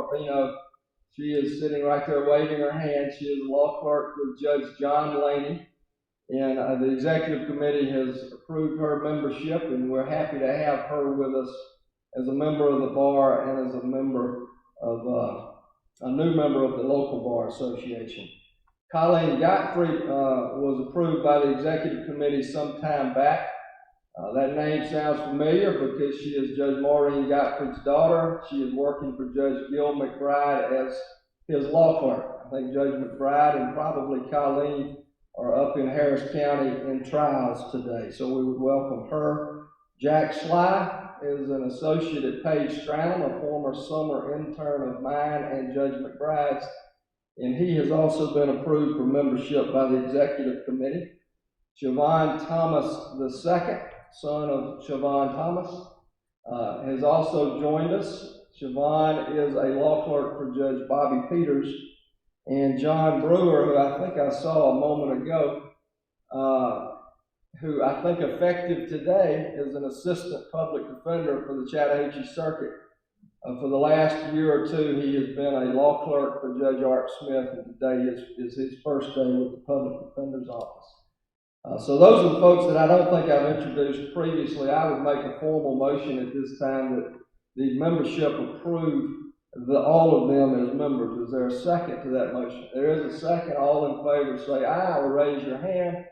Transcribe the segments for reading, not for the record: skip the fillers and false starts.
Barbino. She is sitting right there waving her hand. She is a law clerk with Judge John Laney. And the executive committee has approved her membership, and we're happy to have her with us as a member of the bar and as a member of a new member of the local bar association. Colleen Godfrey was approved by the executive committee some time back. That name sounds familiar because she is Judge Maureen Godfrey's daughter. She is working for Judge Gil McBride as his law clerk. I think Judge McBride and probably Colleen are up in Harris County in trials today, so we would welcome her. Jack Sly is an associate at Page Stratton, a former summer intern of mine and Judge McBride's, and he has also been approved for membership by the executive committee. Siobhan Thomas II, son of Siobhan Thomas, has also joined us. Siobhan is a law clerk for Judge Bobby Peters, and John Brewer, who I think I saw a moment ago, who I think effective today is an assistant public defender for the Chattahoochee Circuit. For the last year or two, he has been a law clerk for Judge Art Smith, and today is his first day with the public defender's office. So those are the folks that I don't think I've introduced previously. I would make a formal motion at this time that the membership approve all of them as members. Is there a second to that motion? There is a second. All in favor say aye or raise your hand.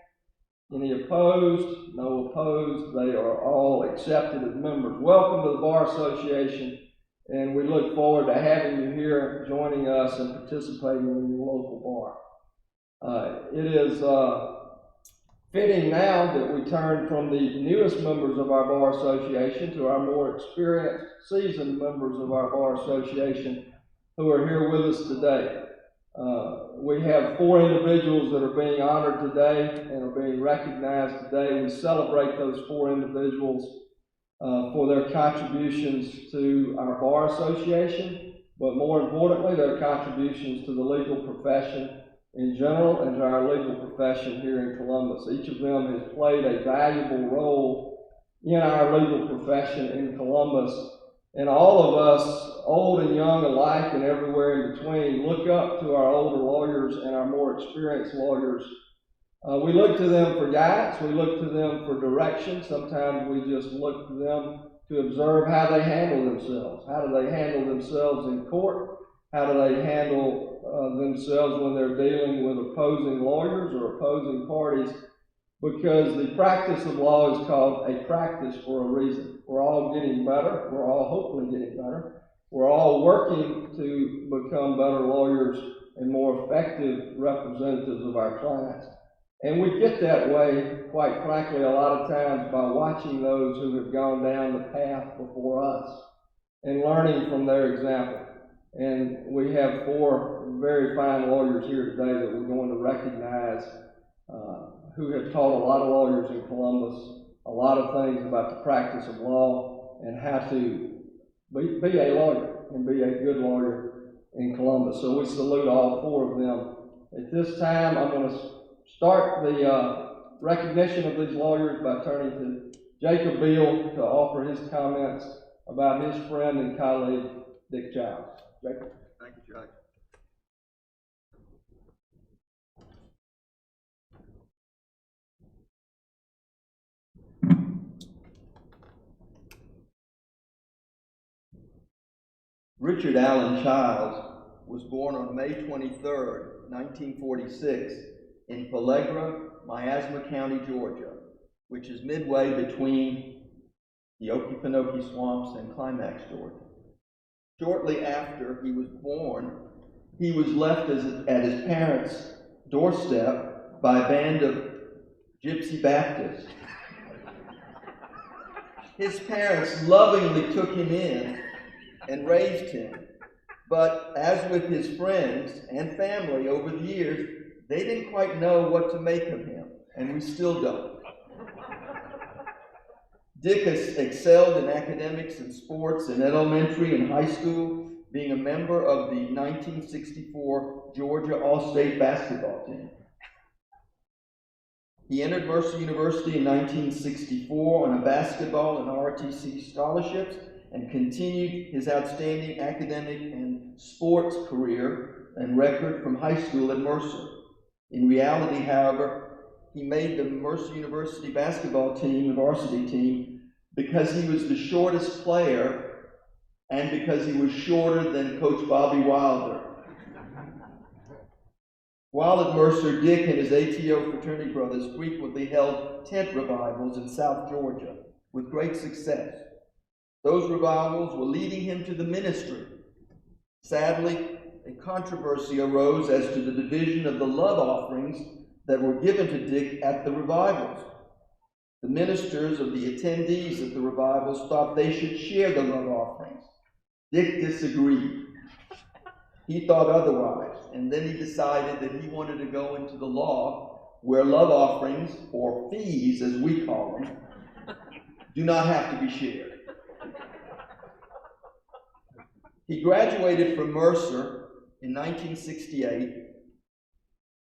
Any opposed? No opposed. They are all accepted as members. Welcome to the Bar Association, and we look forward to having you here, joining us and participating in your local bar. It is fitting now that we turn from the newest members of our Bar Association to our more experienced, seasoned members of our Bar Association who are here with us today. We have 4 individuals that are being honored today and are being recognized today. We celebrate those 4 individuals for their contributions to our Bar Association, but more importantly, their contributions to the legal profession in general and to our legal profession here in Columbus. Each of them has played a valuable role in our legal profession in Columbus, and all of us, old and young alike and everywhere in between, look up to our older lawyers and our more experienced lawyers. We look to them for guidance, we look to them for direction. Sometimes we just look to them to observe how they handle themselves. How do they handle themselves in court? How do they handle themselves when they're dealing with opposing lawyers or opposing parties? Because the practice of law is called a practice for a reason. We're all getting better. We're all hopefully getting better. We're all working to become better lawyers and more effective representatives of our clients. And we get that way, quite frankly, a lot of times by watching those who have gone down the path before us and learning from their example. And we have 4 very fine lawyers here today that we're going to recognize who have taught a lot of lawyers in Columbus a lot of things about the practice of law and how to be a lawyer and be a good lawyer in Columbus. So we salute all 4 of them. At this time, I'm going to start the recognition of these lawyers by turning to Jacob Beal to offer his comments about his friend and colleague, Dick Giles. Jacob. Thank you, Judge. Richard Allen Childs was born on May 23rd, 1946, in Pellegra, Miasma County, Georgia, which is midway between the Okefenokee Swamps and Climax, Georgia. Shortly after he was born, he was left at his parents' doorstep by a band of Gypsy Baptists. His parents lovingly took him in and raised him, but as with his friends and family over the years, they didn't quite know what to make of him, and we still don't. Dick has excelled in academics and sports in elementary and high school, being a member of the 1964 Georgia All-State basketball team. He entered Mercer University in 1964 on a basketball and ROTC scholarships and continued his outstanding academic and sports career and record from high school at Mercer. In reality, however, he made the Mercer University basketball team, the varsity team, because he was the shortest player and because he was shorter than Coach Bobby Wilder. While at Mercer, Dick and his ATO fraternity brothers frequently held tent revivals in South Georgia with great success. Those revivals were leading him to the ministry. Sadly, a controversy arose as to the division of the love offerings that were given to Dick at the revivals. The ministers of the attendees at the revivals thought they should share the love offerings. Dick disagreed. He thought otherwise, and then he decided that he wanted to go into the law where love offerings, or fees as we call them, do not have to be shared. He graduated from Mercer in 1968,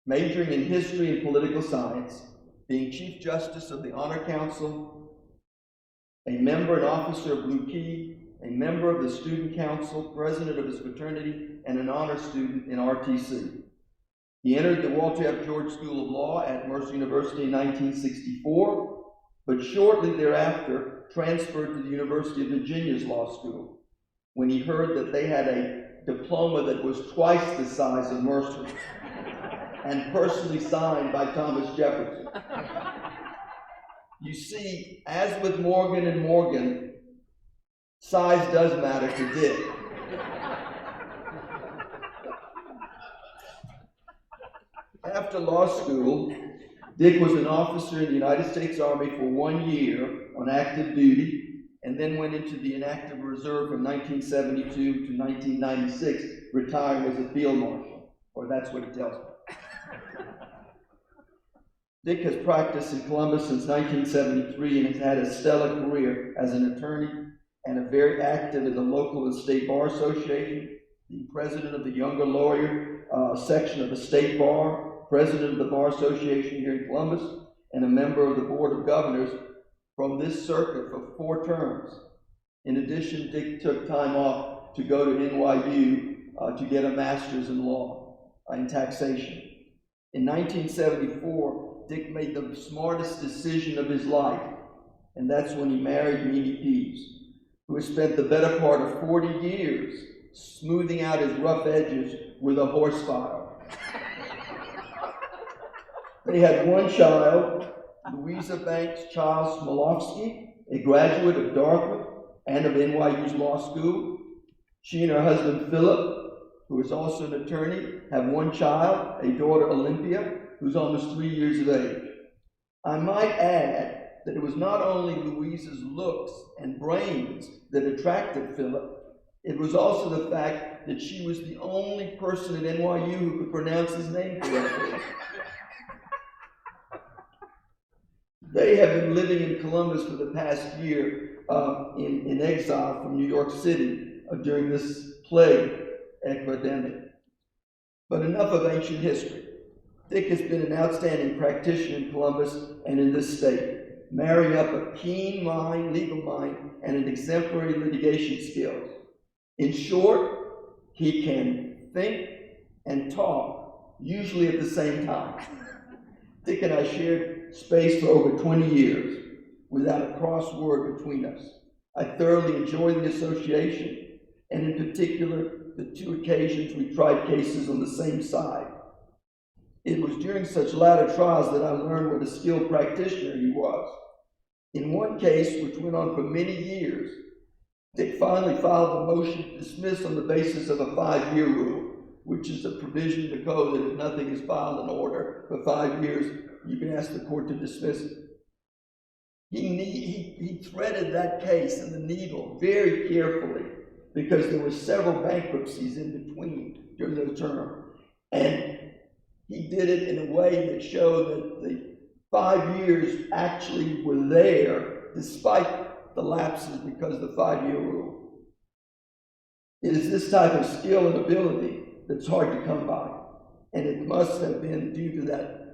majoring in history and political science, being Chief Justice of the Honor Council, a member and officer of Blue Key, a member of the Student Council, president of his fraternity, and an honor student in RTC. He entered the Walter F. George School of Law at Mercer University in 1964, but shortly thereafter transferred to the University of Virginia's law school when he heard that they had a diploma that was twice the size of Mercer and personally signed by Thomas Jefferson. You see, as with Morgan and Morgan, size does matter to Dick. After law school, Dick was an officer in the United States Army for 1 year on active duty, and then went into the inactive reserve from 1972 to 1996, retiring as a field marshal, or that's what it tells me. Dick has practiced in Columbus since 1973 and has had a stellar career as an attorney and a very active in the local and state bar association, being president of the younger lawyer section of the state bar, president of the bar association here in Columbus, and a member of the board of governors from this circuit for 4 terms. In addition, Dick took time off to go to NYU to get a master's in law, in taxation. In 1974, Dick made the smartest decision of his life, and that's when he married Mimi Pease, who has spent the better part of 40 years smoothing out his rough edges with a horse file. They had 1 child, Louisa Banks Charles Smolofsky, a graduate of Dartmouth and of NYU's law school. She and her husband Philip, who is also an attorney, have 1 child, a daughter Olympia, who's almost 3 years of age. I might add that it was not only Louisa's looks and brains that attracted Philip, it was also the fact that she was the only person at NYU who could pronounce his name correctly. They have been living in Columbus for the past year in exile from New York City during this plague epidemic. But enough of ancient history. Dick has been an outstanding practitioner in Columbus and in this state, marrying up a keen mind, legal mind, and an exemplary litigation skills. In short, he can think and talk, usually at the same time. Dick and I shared space for over 20 years without a cross word between us. I thoroughly enjoy the association, and in particular, the 2 occasions we tried cases on the same side. It was during such latter trials that I learned what a skilled practitioner he was. In one case, which went on for many years, Dick finally filed a motion to dismiss on the basis of a 5-year rule, which is a provision in the code that if nothing is filed in order for 5 years, you can ask the court to dismiss it. He threaded that case in the needle very carefully because there were several bankruptcies in between during the term. And he did it in a way that showed that the 5 years actually were there despite the lapses because of the 5-year rule. It is this type of skill and ability that's hard to come by. And it must have been due to that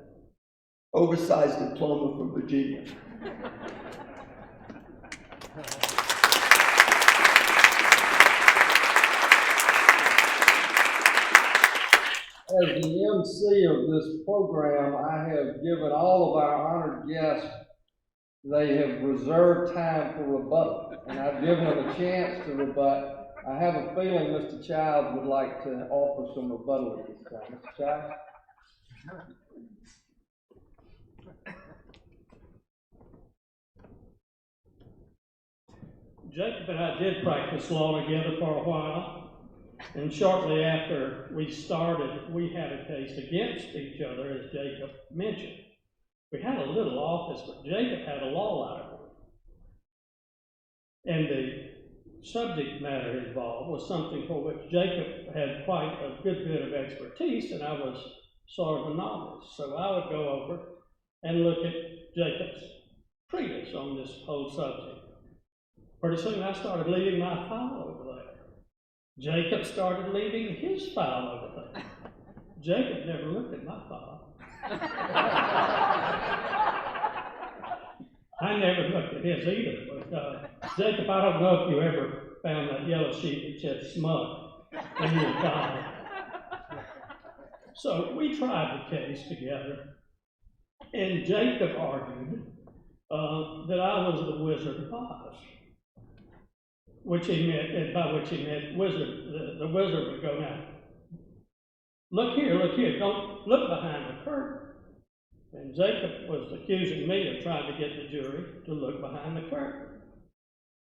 oversized diploma from Virginia. as the MC of this program, I have given all of our honored guests, they have reserved time for rebuttal, and I've given them a chance to rebut. I have a feeling Mr. Childs would like to offer some rebuttal at this time. Mr. Childs? Jacob and I did practice law together for a while, and shortly after we started, we had a case against each other, as Jacob mentioned. We had a little office, but Jacob had a law library. And the subject matter involved was something for which Jacob had quite a good bit of expertise, and I was sort of a novice. So I would go over and look at Jacob's treatise on this whole subject. Pretty soon I started leaving my file over there. Jacob started leaving his file over there. Jacob never looked at my file. I never looked at his either, but Jacob, I don't know if you ever found that yellow sheet that said smug in your file. So we tried the case together, and Jacob argued that I was the Wizard of Oz, which he meant, and by which he meant wizard. The wizard would go, now, look here, don't look behind the curtain. And Jacob was accusing me of trying to get the jury to look behind the curtain.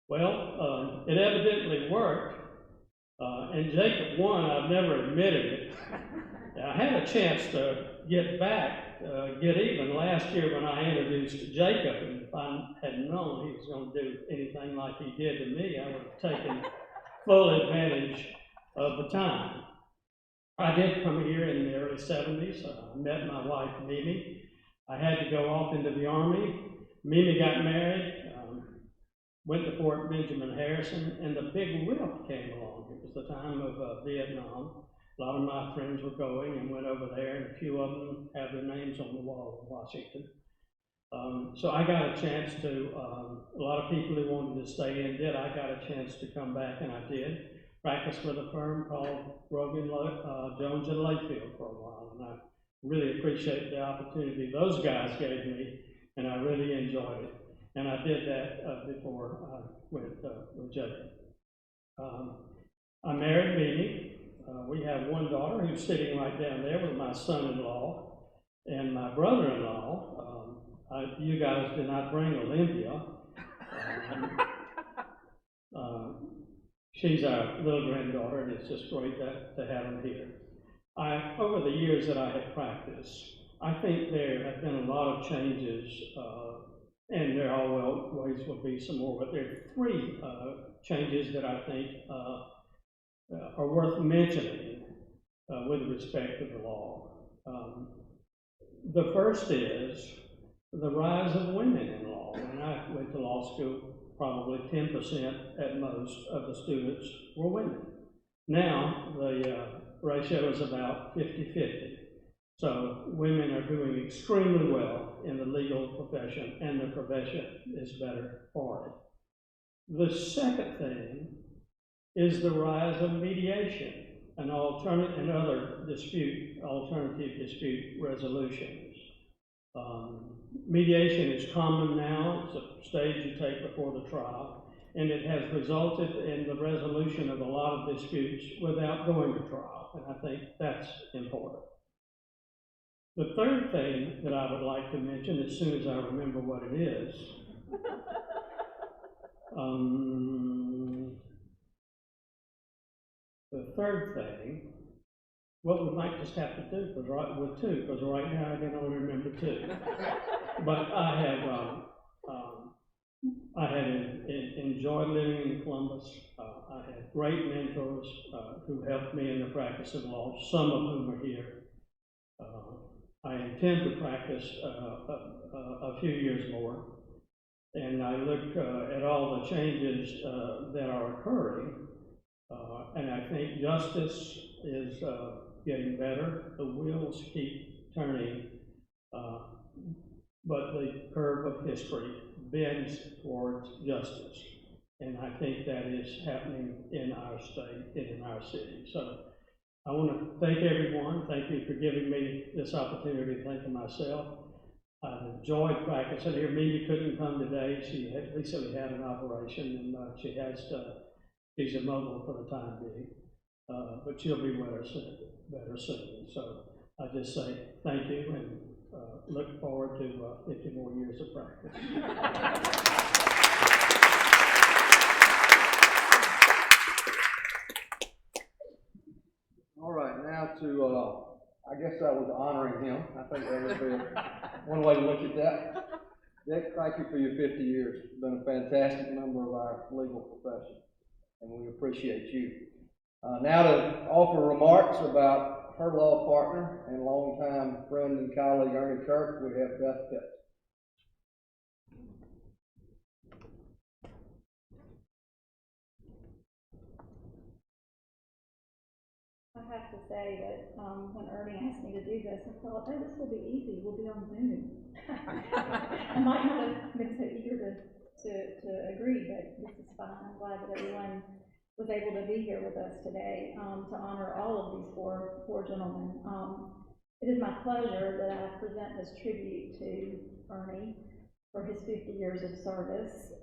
Well, it evidently worked, and Jacob won. I've never admitted it. I had a chance to get even last year when I introduced Jacob, and if I had known he was going to do anything like he did to me, I would have taken full advantage of the time. I did come here in the early 70s. I met my wife, Mimi. I had to go off into the Army. Mimi got married, went to Fort Benjamin Harrison, and the big rip came along. It was the time of Vietnam. A lot of my friends were going and went over there, and a few of them have their names on the wall in Washington. So I got a chance to, a lot of people who wanted to stay in did. I got a chance to come back, and I did. Practice with a firm called Rogan, Jones and Layfield for a while, and I really appreciate the opportunity those guys gave me, and I really enjoyed it. And I did that before I went with Jacob. I married Mimi. We have one daughter who's sitting right down there with my son-in-law and my brother-in-law. You guys did not bring Olympia. She's our little granddaughter, and it's just great to have them here. Over the years that I have practiced, I think there have been a lot of changes, and there always will be some more, but there are three changes that I think are worth mentioning with respect to the law. The first is the rise of women in law. When I went to law school, probably 10% at most of the students were women. Now, the ratio is about 50-50. So women are doing extremely well in the legal profession, and the profession is better for it. The second thing is the rise of mediation and other alternative dispute resolutions. Mediation is common now. It's a stage you take before the trial, and it has resulted in the resolution of a lot of disputes without going to trial, and I think that's important. The third thing that I would like to mention, as soon as I remember what it is, the third thing, well, we might just have to do because right now I can only remember two. But I had enjoyed living in Columbus. I had great mentors who helped me in the practice of law, some of whom are here. I intend to practice a few years more, and I look at all the changes that are occurring, and I think justice is getting better. The wheels keep turning, but the curve of history bends towards justice, and I think that is happening in our state and in our city. So I want to thank everyone. Thank you for giving me this opportunity to thank myself. I've enjoyed practicing here. Mindy couldn't come today. She had recently had an operation, and she's immobile for the time being. But she'll be better soon. So I just say thank you and look forward to 50 more years of practice. All right, now to, I guess that was honoring him. I think that would be one way to look at that. Dick, thank you for your 50 years. You've been a fantastic member of our legal profession, and we appreciate you. Now to offer remarks about her law partner and longtime friend and colleague, Ernie Kirk, we have Beth Pitt. I have to say that when Ernie asked me to do this, I thought, oh, this will be easy. We'll be on Zoom. I might not have been so eager to agree, but this is fine. I'm glad that everyone was able to be here with us today to honor all of these four gentlemen. It is my pleasure that I present this tribute to Ernie for his 50 years of service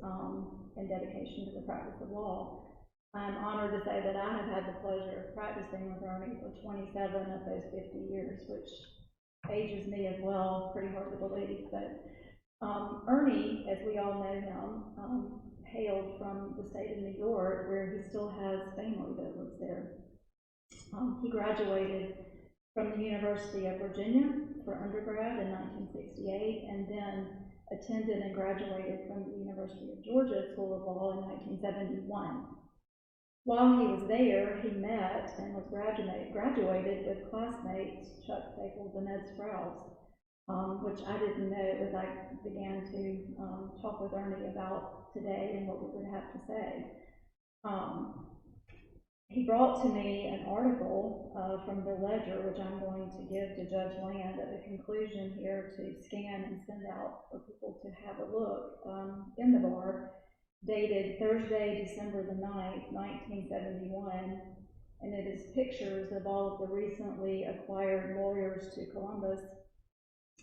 and dedication to the practice of law. I'm honored to say that I have had the pleasure of practicing with Ernie for 27 of those 50 years, which ages me as well, pretty hard to believe. But Ernie, as we all know him, hailed from the state of New York, where he still has family that lives there. He graduated from the University of Virginia for undergrad in 1968, and then attended and graduated from the University of Georgia School of Law in 1971. While he was there, he met and was graduated with classmates Chuck Staples and Ed Sprouse, which I didn't know as I began to talk with Ernie about today and what we would have to say. He brought to me an article from the Ledger, which I'm going to give to Judge Land at the conclusion here to scan and send out for people to have a look in the bar, dated Thursday, December the 9th, 1971, and it is pictures of all of the recently acquired lawyers to Columbus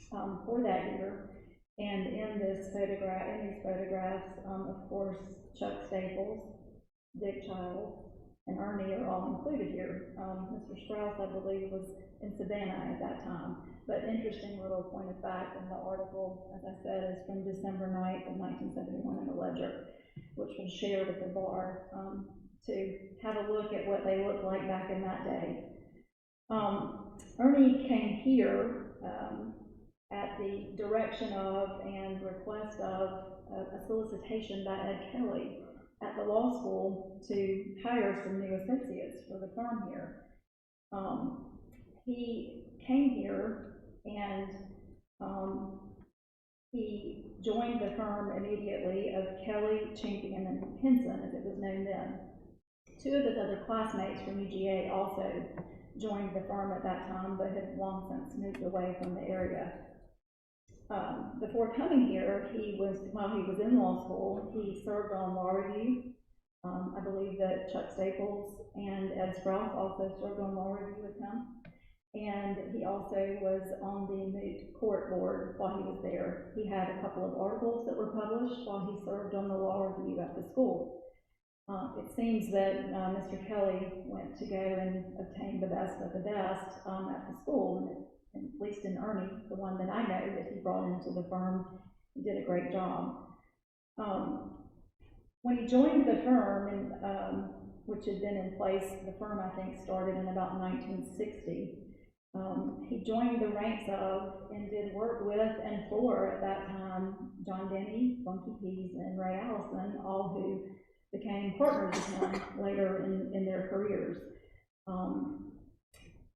for that year. And in these photographs, of course, Chuck Staples, Dick Childs, and Ernie are all included here. Mr. Sprouse, I believe, was in Savannah at that time. But interesting little point of fact in the article, as I said, is from December 9th of 1971 in the Ledger, which we'll share with the bar to have a look at what they looked like back in that day. Ernie came here at the direction of and request of a solicitation by Ed Kelly at the law school to hire some new associates for the firm here. He came here and he joined the firm immediately of Kelly, Champion, and Henson, as it was known then. Two of his other classmates from UGA also joined the firm at that time, but had long since moved away from the area. Before coming here, while he was in law school, he served on law review. I believe that Chuck Staples and Ed Sprouse also served on law review with him. And he also was on the moot court board while he was there. He had a couple of articles that were published while he served on the law review at the school. It seems that Mr. Kelly went to go and obtain the best of the best at the school, and at least in Ernie, the one that I know that he brought into the firm, he did a great job. When he joined the firm, which had been in place, the firm I think started in about 1960, he joined the ranks of and did work with and for, at that time, John Denny, Funky Peas, and Ray Allison, all who became partners with him later in their careers.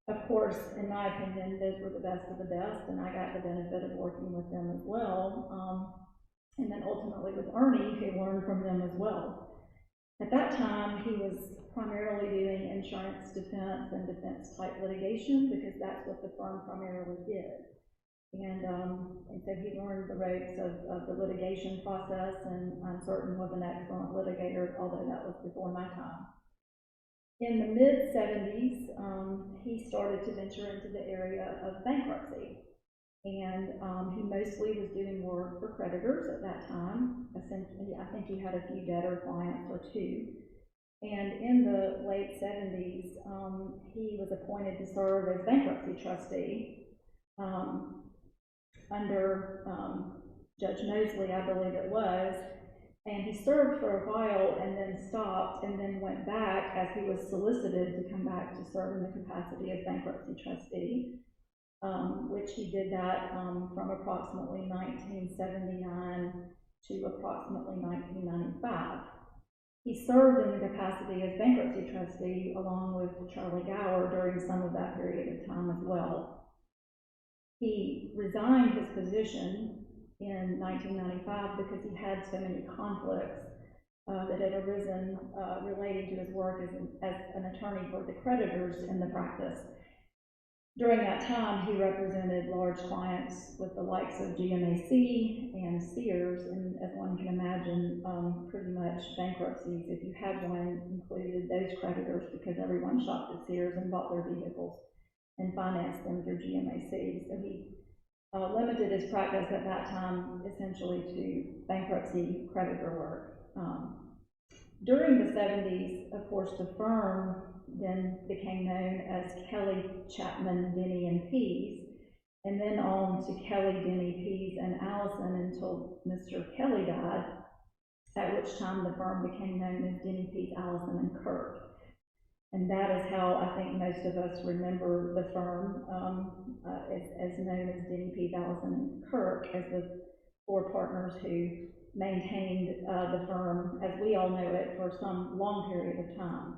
Of course, in my opinion, those were the best of the best, and I got the benefit of working with them as well. And then ultimately with Ernie, who learned from them as well. At that time, he was primarily doing insurance defense and defense type litigation, because that's what the firm primarily did. And so he learned the ropes of the litigation process, and I'm certain was an excellent litigator, although that was before my time. In the mid-70s, he started to venture into the area of bankruptcy. And he mostly was doing work for creditors at that time. Essentially, I think he had a few debtor clients or two. And in the late 70s, he was appointed to serve as bankruptcy trustee under Judge Mosley, I believe it was. And he served for a while and then stopped and then went back as he was solicited to come back to serve in the capacity as bankruptcy trustee, which he did that from approximately 1979 to approximately 1995. He served in the capacity as bankruptcy trustee along with Charlie Gower during some of that period of time as well. He resigned his position in 1995 because he had so many conflicts that had arisen relating to his work as an attorney for the creditors in the practice. During that time, he represented large clients with the likes of GMAC and Sears, and as one can imagine, pretty much bankruptcies, if you had one, included those creditors because everyone shopped at Sears and bought their vehicles and financed them through GMAC. So he limited his practice at that time essentially to bankruptcy creditor work. During the 70s, of course, the firm then became known as Kelly, Chapman, Denny, and Pease, and then on to Kelly, Denny, Pease, and Allison until Mr. Kelly died, at which time the firm became known as Denny, Pease, Allison, and Kirk. And that is how I think most of us remember the firm as known as Denny, Pease, Allison, and Kirk as the four partners who maintained the firm as we all know it for some long period of time.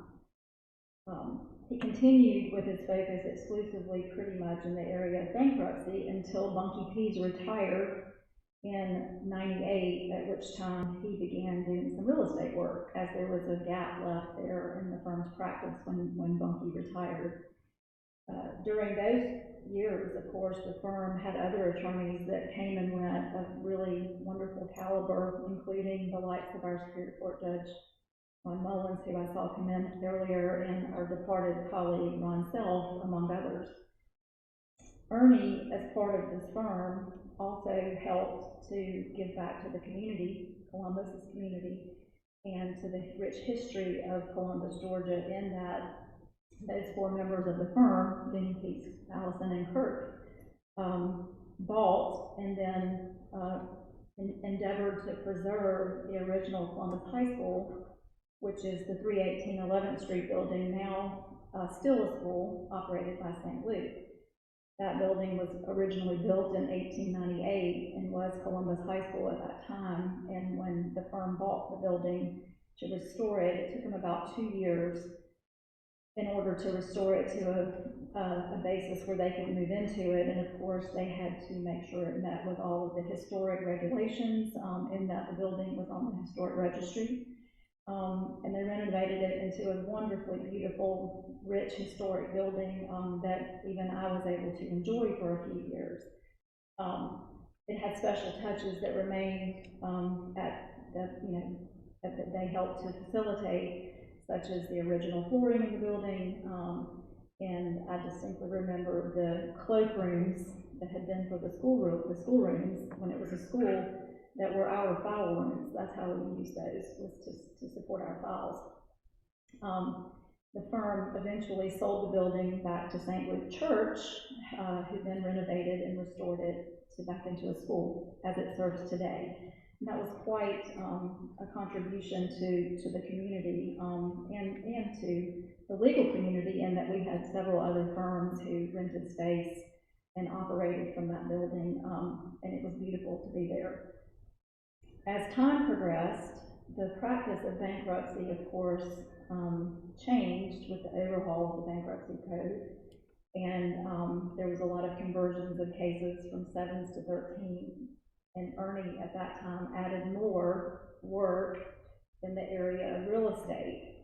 He continued with his focus exclusively pretty much in the area of bankruptcy until Bunky Pease retired in '98, at which time he began doing some real estate work as there was a gap left there in the firm's practice when Bunky retired. During those years, of course, the firm had other attorneys that came and went of really wonderful caliber, including the likes of our Superior Court Judge Ron Mullins, who I saw come in earlier, and our departed colleague Ron Self, among others. Ernie, as part of this firm, also helped to give back to the community, Columbus's community, and to the rich history of Columbus, Georgia, in that those four members of the firm, Denny, Pease, Allison, and Kirk, bought and then endeavored to preserve the original Columbus High School, which is the 318 11th Street building, now still a school operated by St. Luke. That building was originally built in 1898 and was Columbus High School at that time. And when the firm bought the building to restore it, it took them about 2 years in order to restore it to a basis where they could move into it. And of course, they had to make sure it met with all of the historic regulations in that the building was on the historic registry. And they renovated it into a wonderfully beautiful, rich, historic building that even I was able to enjoy for a few years. It had special touches that remained that they helped to facilitate, such as the original flooring in the building, and I distinctly remember the cloakrooms that had been for the schoolrooms when it was a school, that were our file rooms. That's how we used those, was to support our files. The firm eventually sold the building back to St. Luke Church, who then renovated and restored it back into a school as it serves today. And that was quite a contribution to the community and to the legal community, in that we had several other firms who rented space and operated from that building, and it was beautiful to be there. As time progressed, the practice of bankruptcy, of course, changed with the overhaul of the bankruptcy code, and there was a lot of conversions of cases from 7s to 13, and Ernie at that time added more work in the area of real estate.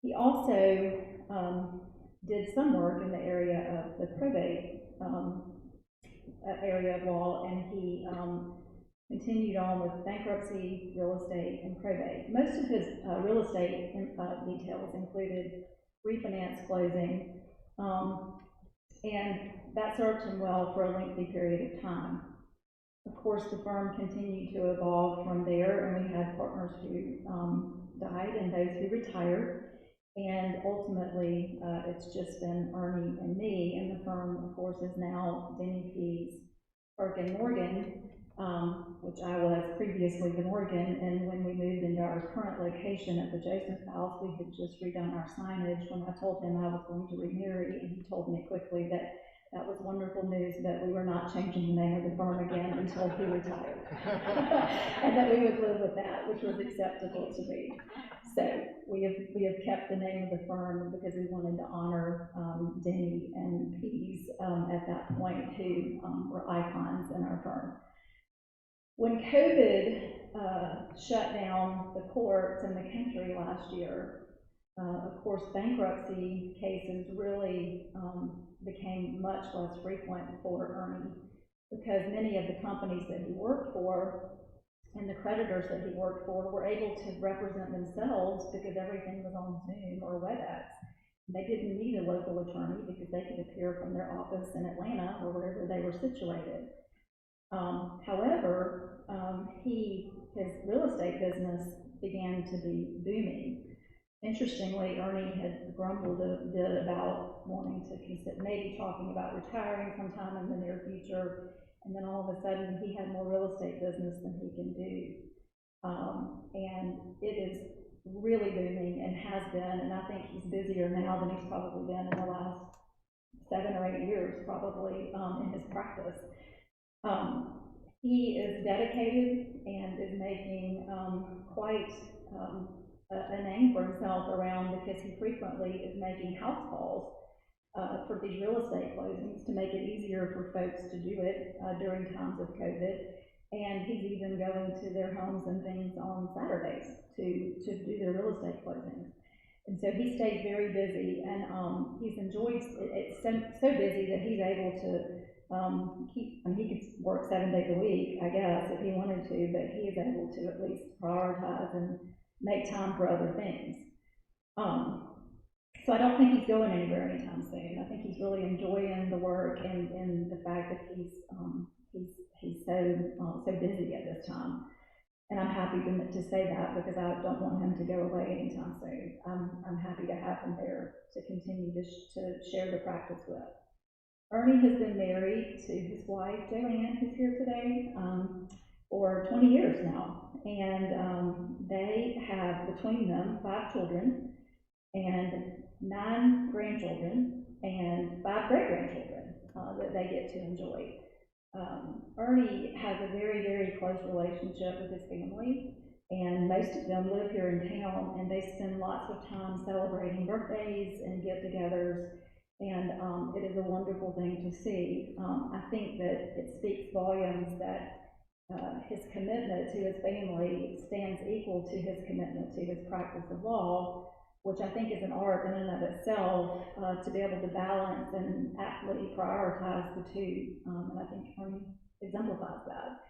He also did some work in the area of the probate area of law, and he continued on with bankruptcy, real estate, and probate. Most of his real estate details included refinance closing, and that served him well for a lengthy period of time. Of course, the firm continued to evolve from there, and we had partners who died and those who retired. And ultimately, it's just been Ernie and me, and the firm, of course, is now Denny Pease, Kirk and Morgan, which I was previously the Morgan. And when we moved into our current location at the Joseph House, we had just redone our signage when I told him I was going to remarry, and he told me quickly that that was wonderful news, that we were not changing the name of the firm again until he retired. And that we would live with that, which was acceptable to me. So we have kept the name of the firm because we wanted to honor Denny and Pease at that point, who were icons in our firm. When COVID shut down the courts in the country last year, of course, bankruptcy cases really became much less frequent for Ernie, because many of the companies that he worked for and the creditors that he worked for were able to represent themselves because everything was on Zoom or WebEx. They didn't need a local attorney because they could appear from their office in Atlanta or wherever they were situated. However, his real estate business began to be booming. Interestingly, Ernie had grumbled a bit about wanting to consider maybe talking about retiring sometime in the near future, and then all of a sudden he had more real estate business than he can do. And it is really booming and has been, and I think he's busier now than he's probably been in the last 7 or 8 years, probably, in his practice. He is dedicated and is making quite a name for himself around, because he frequently is making house calls for these real estate closings to make it easier for folks to do it during times of COVID. And he's even going to their homes and things on Saturdays to do their real estate closings. And so he stays very busy, and he's enjoyed it's so busy that he's able to he could work 7 days a week, I guess, if he wanted to, but he is able to at least prioritize and make time for other things. So I don't think he's going anywhere anytime soon. I think he's really enjoying the work and the fact that he's so busy at this time. And I'm happy to say that, because I don't want him to go away anytime soon. I'm happy to have him there to continue to share the practice with. Ernie has been married to his wife, Joanne, who's here today, for 20 years now. And they have, between them, 5 children and 9 grandchildren and 5 great-grandchildren that they get to enjoy. Ernie has a very, very close relationship with his family, and most of them live here in town, and they spend lots of time celebrating birthdays and get-togethers, and it is a wonderful thing to see. I think that it speaks volumes that his commitment to his family stands equal to his commitment to his practice of law, which I think is an art in and of itself, to be able to balance and aptly prioritize the two. And I think Ernie exemplifies that.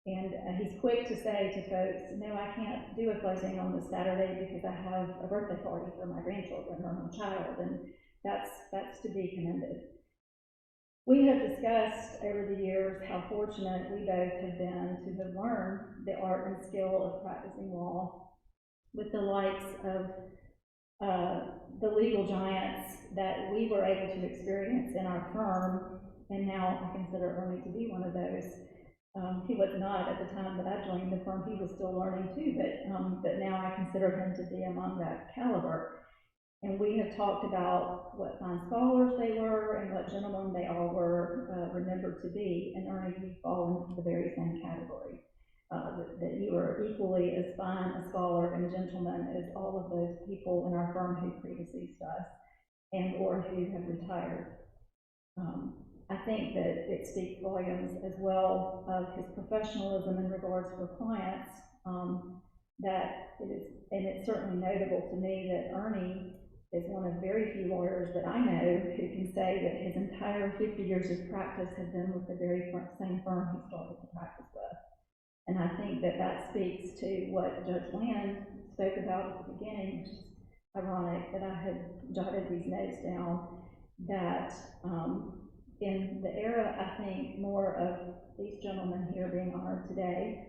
And he's quick to say to folks, no, I can't do a closing on this Saturday because I have a birthday party for my grandchildren or my child, and that's to be commended. We have discussed over the years how fortunate we both have been to have learned the art and skill of practicing law with the likes of the legal giants that we were able to experience in our firm, and now I consider Ernie to be one of those. He was not at the time that I joined the firm. He was still learning too, but now I consider him to be among that caliber. And we have talked about what fine scholars they were and what gentlemen they all were remembered to be, and Ernie, you fall into the very same category. That you are equally as fine a scholar and gentleman as all of those people in our firm who predeceased us and or who have retired. I think that it speaks volumes as well of his professionalism in regards for clients, that it is, and it's certainly notable to me that Ernie is one of very few lawyers that I know who can say that his entire 50 years of practice has been with the very same firm he started to practice with. And I think that that speaks to what Judge Land spoke about at the beginning, which is ironic that I had jotted these notes down, that in the era, I think, more of these gentlemen here being honored today,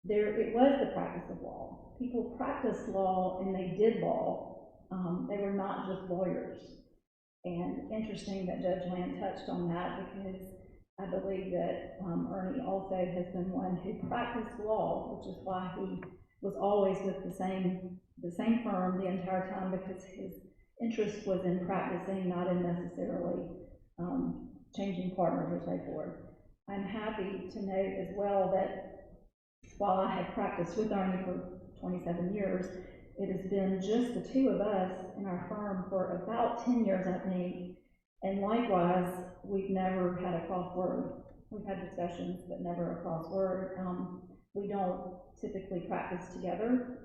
it was the practice of law. People practiced law and they did law. They were not just lawyers. And interesting that Judge Land touched on that, because I believe that Ernie also has been one who practiced law, which is why he was always with the same firm the entire time, because his interest was in practicing, not in necessarily changing partners or so forth. I'm happy to note as well that while I have practiced with Ernie for 27 years, it has been just the two of us in our firm for about 10 years, I think. And likewise, we've never had a crossword. We've had discussions, but never a crossword. We don't typically practice together.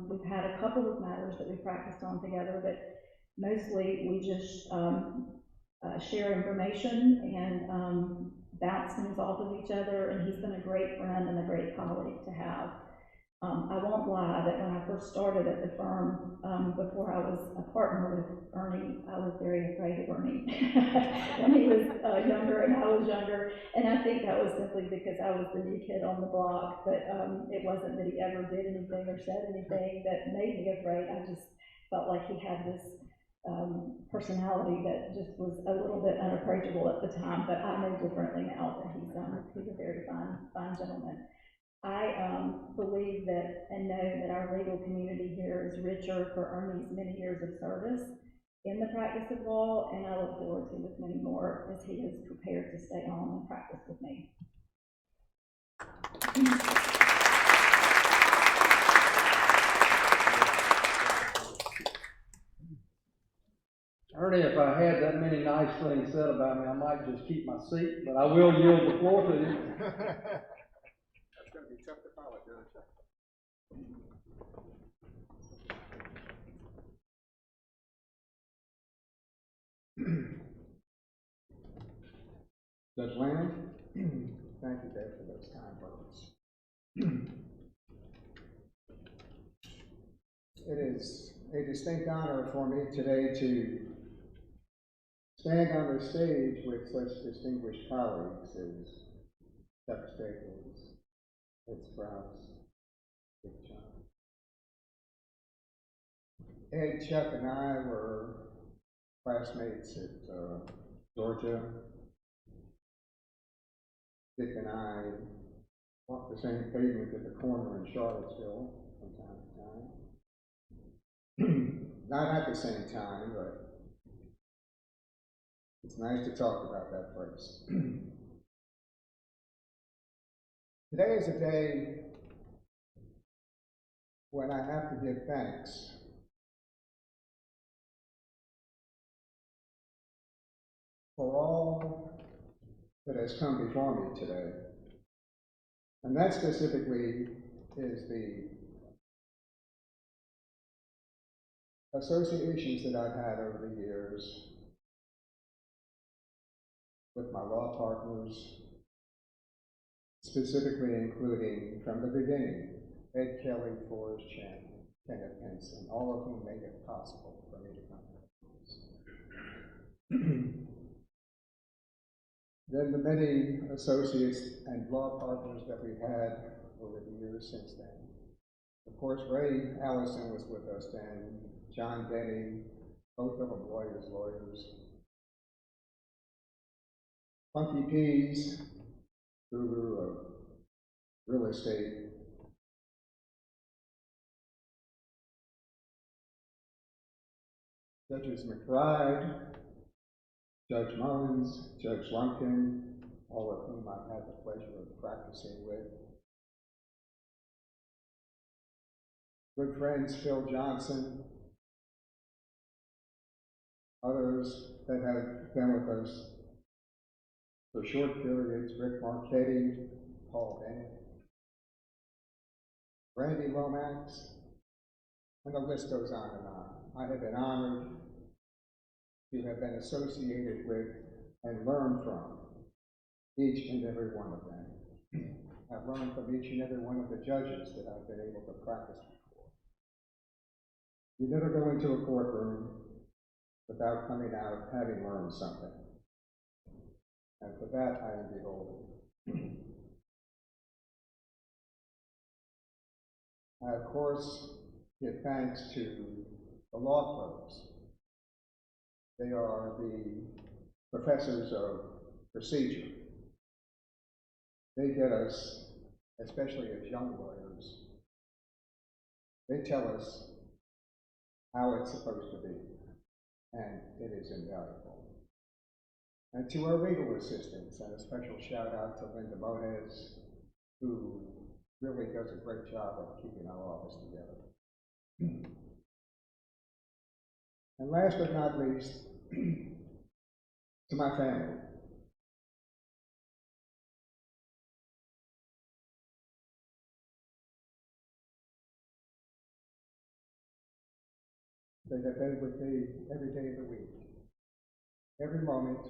We've had a couple of matters that we practiced on together, but mostly we just share information and bounce things off of each other, and he's been a great friend and a great colleague to have. I won't lie that when I first started at the firm, before I was a partner with Ernie, I was very afraid of Ernie when he was younger and I was younger. And I think that was simply because I was the new kid on the block, but it wasn't that he ever did anything or said anything that made me afraid. I just felt like he had this personality that just was a little bit unapproachable at the time, but I know differently now that he's a very fine gentleman. I believe that and know that our legal community here is richer for Ernie's many years of service in the practice of law, and I look forward to with many more as he is prepared to stay on and practice with me. Ernie, if I had that many nice things said about me, I might just keep my seat, but I will yield the floor to you. That's going to be tough to follow, Judge. Judge Land, thank you, Dave, for those kind words. It is a distinct honor for me today to stand on the stage with such distinguished colleagues as Chuck Staples, Ed Sprouse, Dick John. Ed, Chuck, and I were classmates at Georgia. Dick and I walked the same pavement at the corner in Charlottesville from time to time. Not at the same time, but it's nice to talk about that place. Today is a day when I have to give thanks for all that has come before me today. And that specifically is the associations that I've had over the years with my law partners, specifically including from the beginning, Ed Kelly, Forrest Chen, Kenneth Henson, all of whom made it possible for me to come to this. Then the many associates and law partners that we've had over the years since then. Of course, Ray Allison was with us then, John Denny, both of them lawyers. Funky Pease, guru of real estate. Judges McBride, Judge Mullins, Judge Lumpkin, all of whom I've had the pleasure of practicing with. Good friends, Phil Johnson, others that have been with us for short periods, Rick Marchetti, Paul Bennett, Randy Lomax, and the list goes on and on. I have been honored to have been associated with and learned from each and every one of them. I've learned from each and every one of the judges that I've been able to practice before. You never go into a courtroom without coming out having learned something. And for that, I am beholden. I, of course, give thanks to the law clerks. They are the professors of procedure. They get us, especially as young lawyers, they tell us how it's supposed to be, and it is invaluable. And to our legal assistants, and a special shout out to Linda Mones, who really does a great job of keeping our office together. And last but not least, to my family. They have been with me every day of the week, every moment.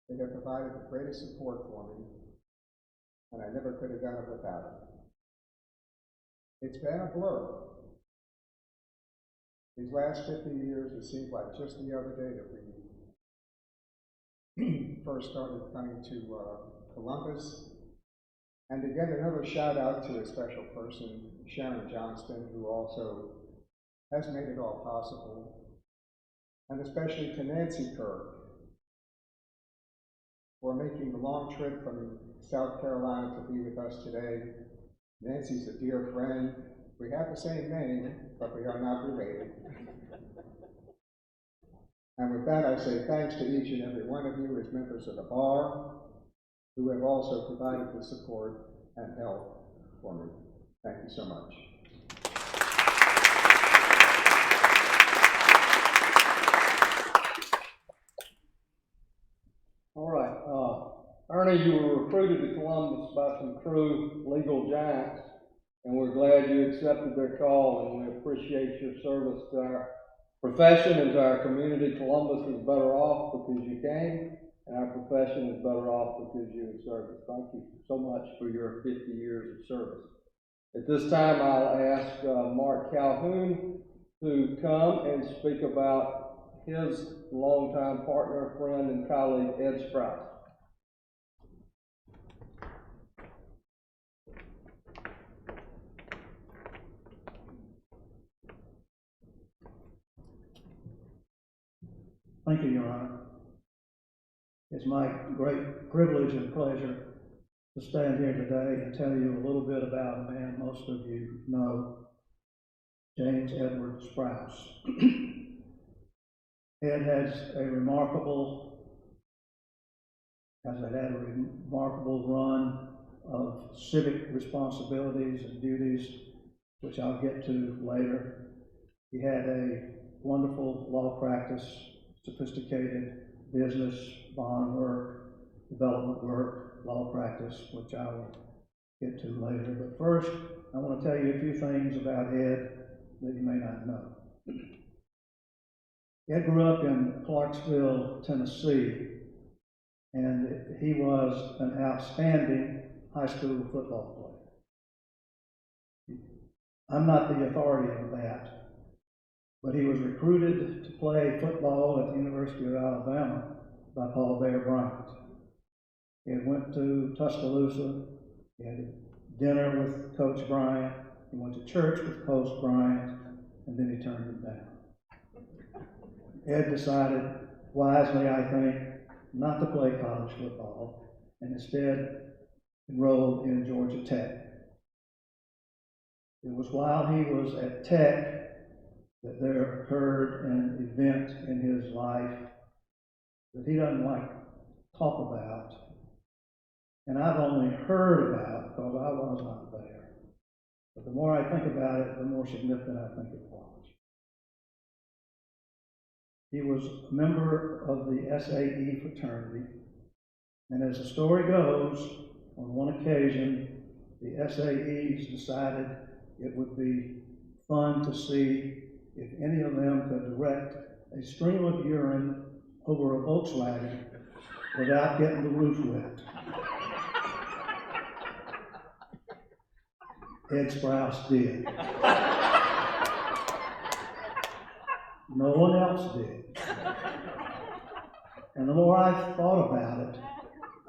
They have provided the greatest support for me, and I never could have done it without them. It's been a blur. These last 50 years, it seems like just the other day that we first started coming to Columbus. And again, another shout out to a special person, Sharon Johnston, who also has made it all possible. And especially to Nancy Kirk for making the long trip from South Carolina to be with us today. Nancy's a dear friend. We have the same name, but we are not related. And with that, I say thanks to each and every one of you as members of the bar, who have also provided the support and help for me. Thank you so much. All right, Ernie, you were recruited to Columbus by some true legal giants, and we're glad you accepted their call, and we appreciate your service to our profession and to our community. Columbus is better off because you came, and our profession is better off because you have served us. Thank you so much for your 50 years of service. At this time, I'll ask Mark Calhoun to come and speak about his longtime partner, friend, and colleague, Ed Sprouse. Thank you, Your Honor. It's my great privilege and pleasure to stand here today and tell you a little bit about a man most of you know, James Edward Sprouse. Ed has had a remarkable run of civic responsibilities and duties, which I'll get to later. He had a wonderful law practice, sophisticated business, bond work, development work, law practice, which I will get to later. But first, I want to tell you a few things about Ed that you may not know. Ed grew up in Clarksville, Tennessee, and he was an outstanding high school football player. I'm not the authority on that, but he was recruited to play football at the University of Alabama by Paul Bear Bryant. He went to Tuscaloosa, he had dinner with Coach Bryant, he went to church with Coach Bryant, and then he turned it down. Ed decided, wisely I think, not to play college football, and instead enrolled in Georgia Tech. It was while he was at Tech that there occurred an event in his life that he doesn't like to talk about, and I've only heard about because I was not there. But the more I think about it, the more significant I think it was. He was a member of the SAE fraternity, and as the story goes, on one occasion, the SAEs decided it would be fun to see if any of them could direct a stream of urine over a Volkswagen without getting the roof wet. Ed Sprouse did. No one else did. And the more I thought about it,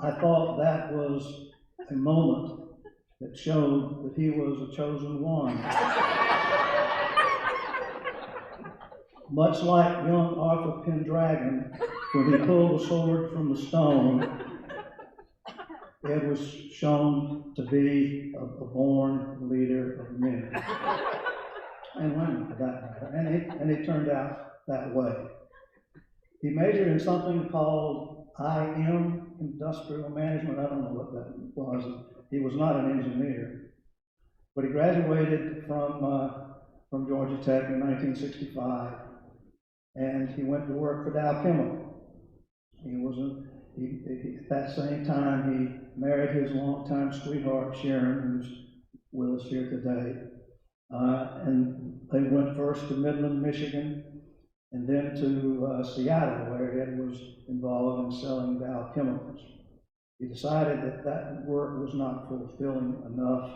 I thought that was a moment that showed that he was a chosen one. Much like young Arthur Pendragon, when he pulled the sword from the stone, Ed was shown to be a born leader of men. And women, for that matter. And it turned out that way. He majored in something called IM, Industrial Management. I don't know what that was. He was not an engineer. But he graduated from Georgia Tech in 1965. And he went to work for Dow Chemical. At that same time, he married his longtime sweetheart, Sharon, who's with us here today. And they went first to Midland, Michigan, and then to Seattle, where Ed was involved in selling Dow chemicals. He decided that that work was not fulfilling enough,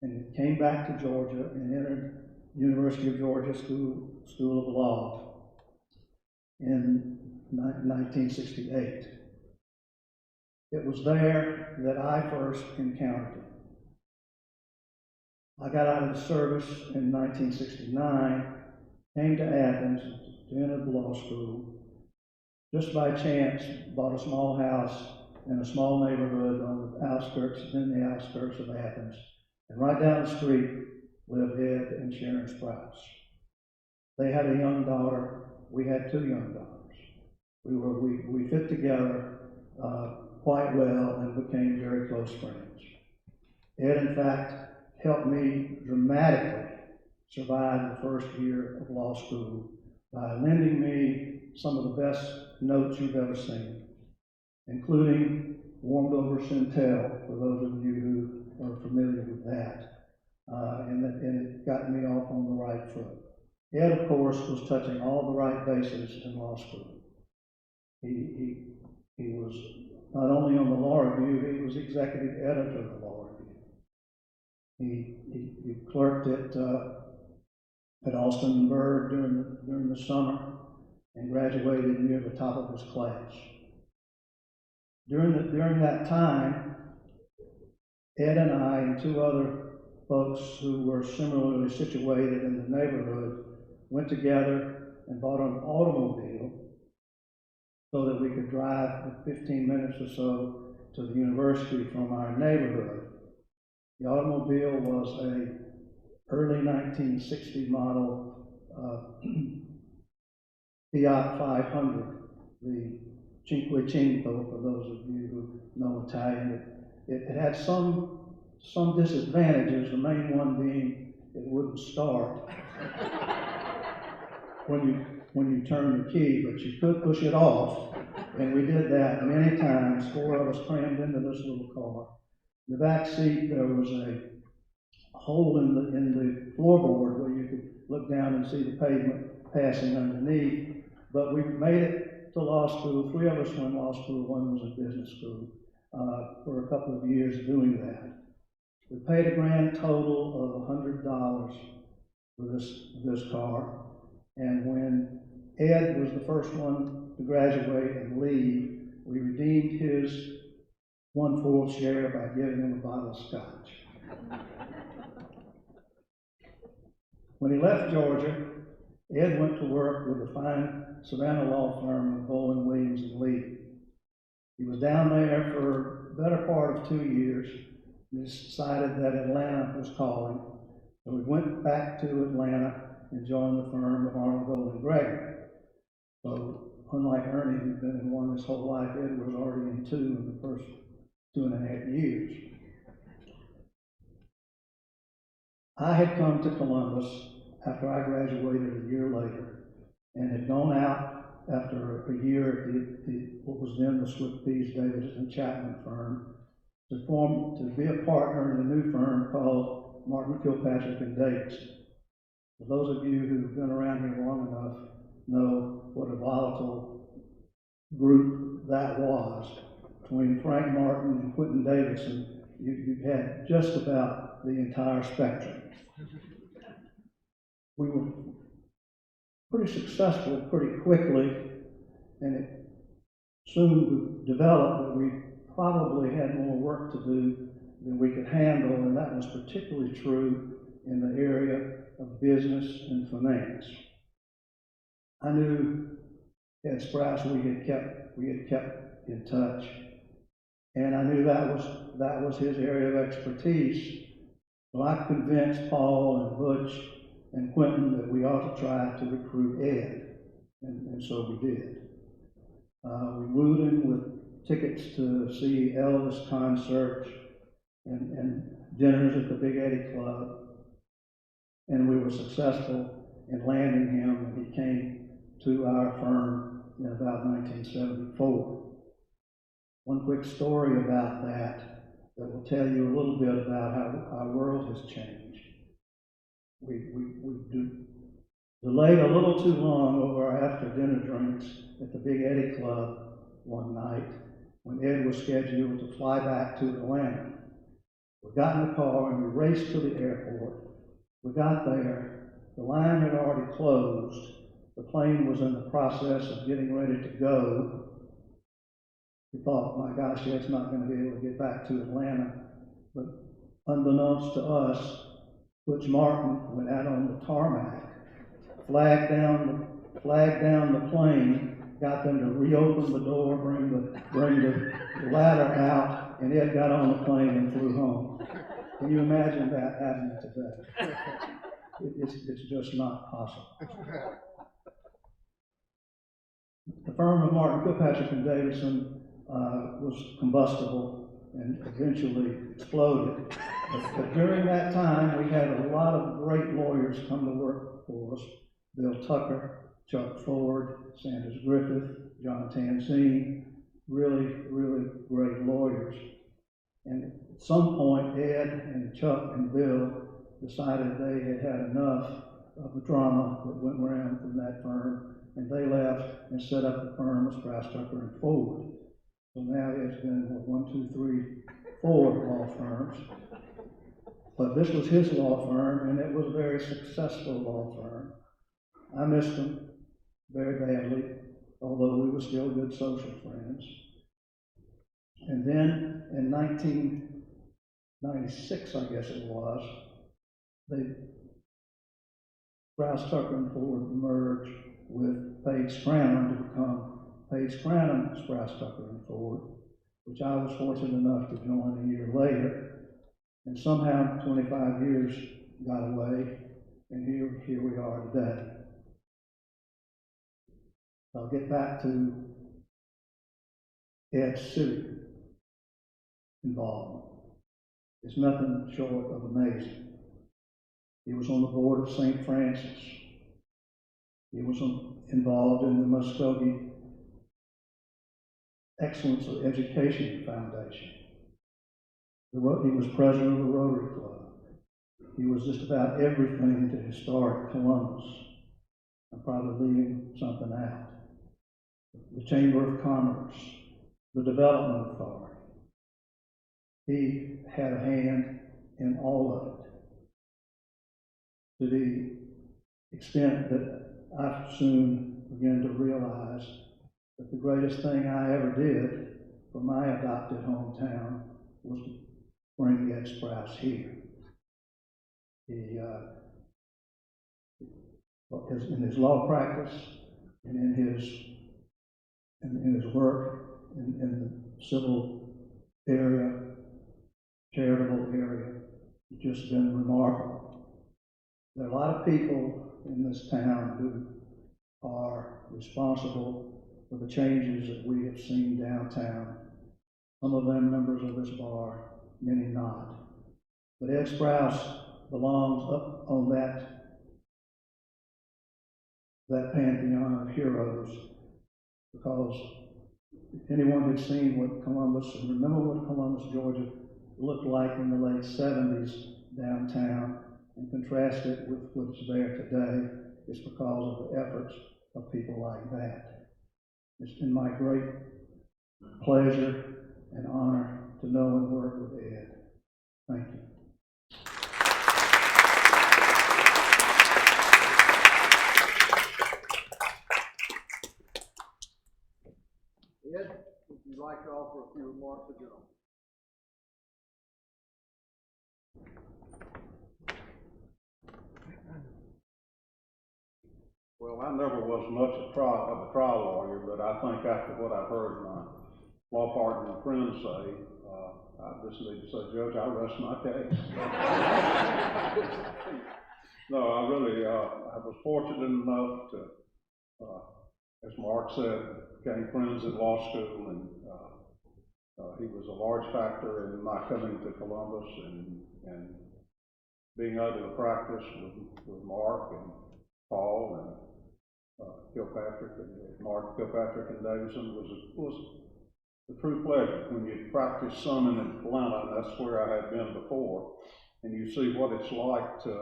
and came back to Georgia and entered University of Georgia School of Law in 1968. It was there that I first encountered him. I got out of the service in 1969, came to Athens to enter the law school. Just by chance, bought a small house in a small neighborhood on the outskirts of Athens. And right down the street lived Ed and Sharon Sprouse. They had a young daughter. We had 2 young daughters. We fit together quite well and became very close friends. Ed, in fact, helped me dramatically survive the first year of law school by lending me some of the best notes you've ever seen, including warmed over Centel, for those of you who are familiar with that. And it got me off on the right foot. Ed, of course, was touching all the right bases in law school. He was not only on the Law Review, he was executive editor of the Law Review. He clerked at Alston & Bird during the summer and graduated near the top of his class. During that time, Ed and I and 2 other folks who were similarly situated in the neighborhood went together and bought an automobile so that we could drive 15 minutes or so to the university from our neighborhood. The automobile was a early 1960 model Fiat 500, the Cinquecento, for those of you who know Italian. It had some disadvantages, the main one being it wouldn't start when you turn the key, but you could push it off, and we did that many times. 4 of us crammed into this little car. In the back seat, there was a hole in the floorboard where you could look down and see the pavement passing underneath. But we made it to law school. 3 of us were in law school, 1 was in business school, for a couple of years doing that. We paid a grand total of $100 for this car. And when Ed was the first one to graduate and leave, we redeemed his 1/4 share by giving him a bottle of scotch. When he left Georgia, Ed went to work with the fine Savannah law firm of Bowling, Williams & Lee. He was down there for the better part of 2 years. We decided that Atlanta was calling, so we went back to Atlanta and joined the firm of Arnold Gold & Gregory. So, unlike Ernie, who'd been in 1 his whole life, Ed was already in 2 in the first 2.5 years. I had come to Columbus after I graduated a year later and had gone out after a year at what was then the Swift Pease Davis and Chapman firm to be a partner in a new firm called Martin Kilpatrick and Davis. For those of you who've been around here long enough know what a volatile group that was. Between Frank Martin and Quentin Davis, and you had just about the entire spectrum. We were pretty successful pretty quickly, and it soon developed that we probably had more work to do than we could handle, and that was particularly true in the area of business and finance. I knew Ed Sprouse, we had kept in touch, and I knew that was his area of expertise. So I convinced Paul and Butch and Quentin that we ought to try to recruit Ed, and so we did. We wooed him with tickets to see Elvis concerts and dinners at the Big Eddie Club, and we were successful in landing him when he came to our firm in about 1974. One quick story about that will tell you a little bit about how our world has changed. We delayed a little too long over our after-dinner drinks at the Big Eddie Club one night when Ed was scheduled to fly back to Atlanta. We got in the car and we raced to the airport. We got there, the line had already closed, the plane was in the process of getting ready to go. We thought, my gosh, Ed's not going to be able to get back to Atlanta. But unbeknownst to us, Butch Martin went out on the tarmac, flagged down the plane, got them to reopen the door, bring the ladder out, and Ed got on the plane and flew home. Can you imagine that happening today? It's just not possible. The firm of Martin, Kilpatrick and Davidson was combustible and eventually exploded. But during that time, we had a lot of great lawyers come to work for us. Bill Tucker, Chuck Ford, Sanders Griffith, John Tanzine, really, really great lawyers. And at some point, Ed and Chuck and Bill decided they had had enough of the drama that went around from that firm, and they left and set up the firm of Sprouse, Tucker, and Ford. So now it's been 4 law firms. But this was his law firm, and it was a very successful law firm. I missed him very badly, although we were still good social friends. And then in 1996, I guess it was, Sprouse, Tucker, and Ford merged with Page Cranham to become Page Cranham, Sprouse, Tucker, and Ford, which I was fortunate enough to join a year later. And somehow 25 years got away, and here we are today. I'll get back to Ed's civic involvement. It's nothing short of amazing. He was on the board of St. Francis. He was involved in the Muskogee Excellence of Education Foundation. He was president of the Rotary Club. He was just about everything to historic Columbus. I'm probably leaving something out. The Chamber of Commerce, the Development Authority. He had a hand in all of it, to the extent that I soon began to realize that the greatest thing I ever did for my adopted hometown was to bring Ed Sprouse here. He, in his law practice and in his work in the civil area, charitable area, it's just been remarkable. There are a lot of people in this town who are responsible for the changes that we have seen downtown. Some of them members of this bar, many not. But Ed Sprouse belongs up on that pantheon of heroes, because if anyone had seen what Columbus, and remember what Columbus, Georgia looked like in the late 70s downtown, and contrast it with what's there today, it's because of the efforts of people like that. It's been my great pleasure and honor to know and work with Ed. Thank you. Ed, would you like to offer a few remarks of your own? Well, I never was much of a trial lawyer, but I think after what I've heard my law partner and friends say, I just need to say, Judge, I rest my case. No, I really, I was fortunate enough to, as Mark said, became friends in law school, and he was a large factor in my coming to Columbus and being able to practice with Mark and Paul and Kilpatrick and Mark Kilpatrick and Davidson was a true pleasure. When you practice some in Atlanta, and that's where I had been before, and you see what it's like to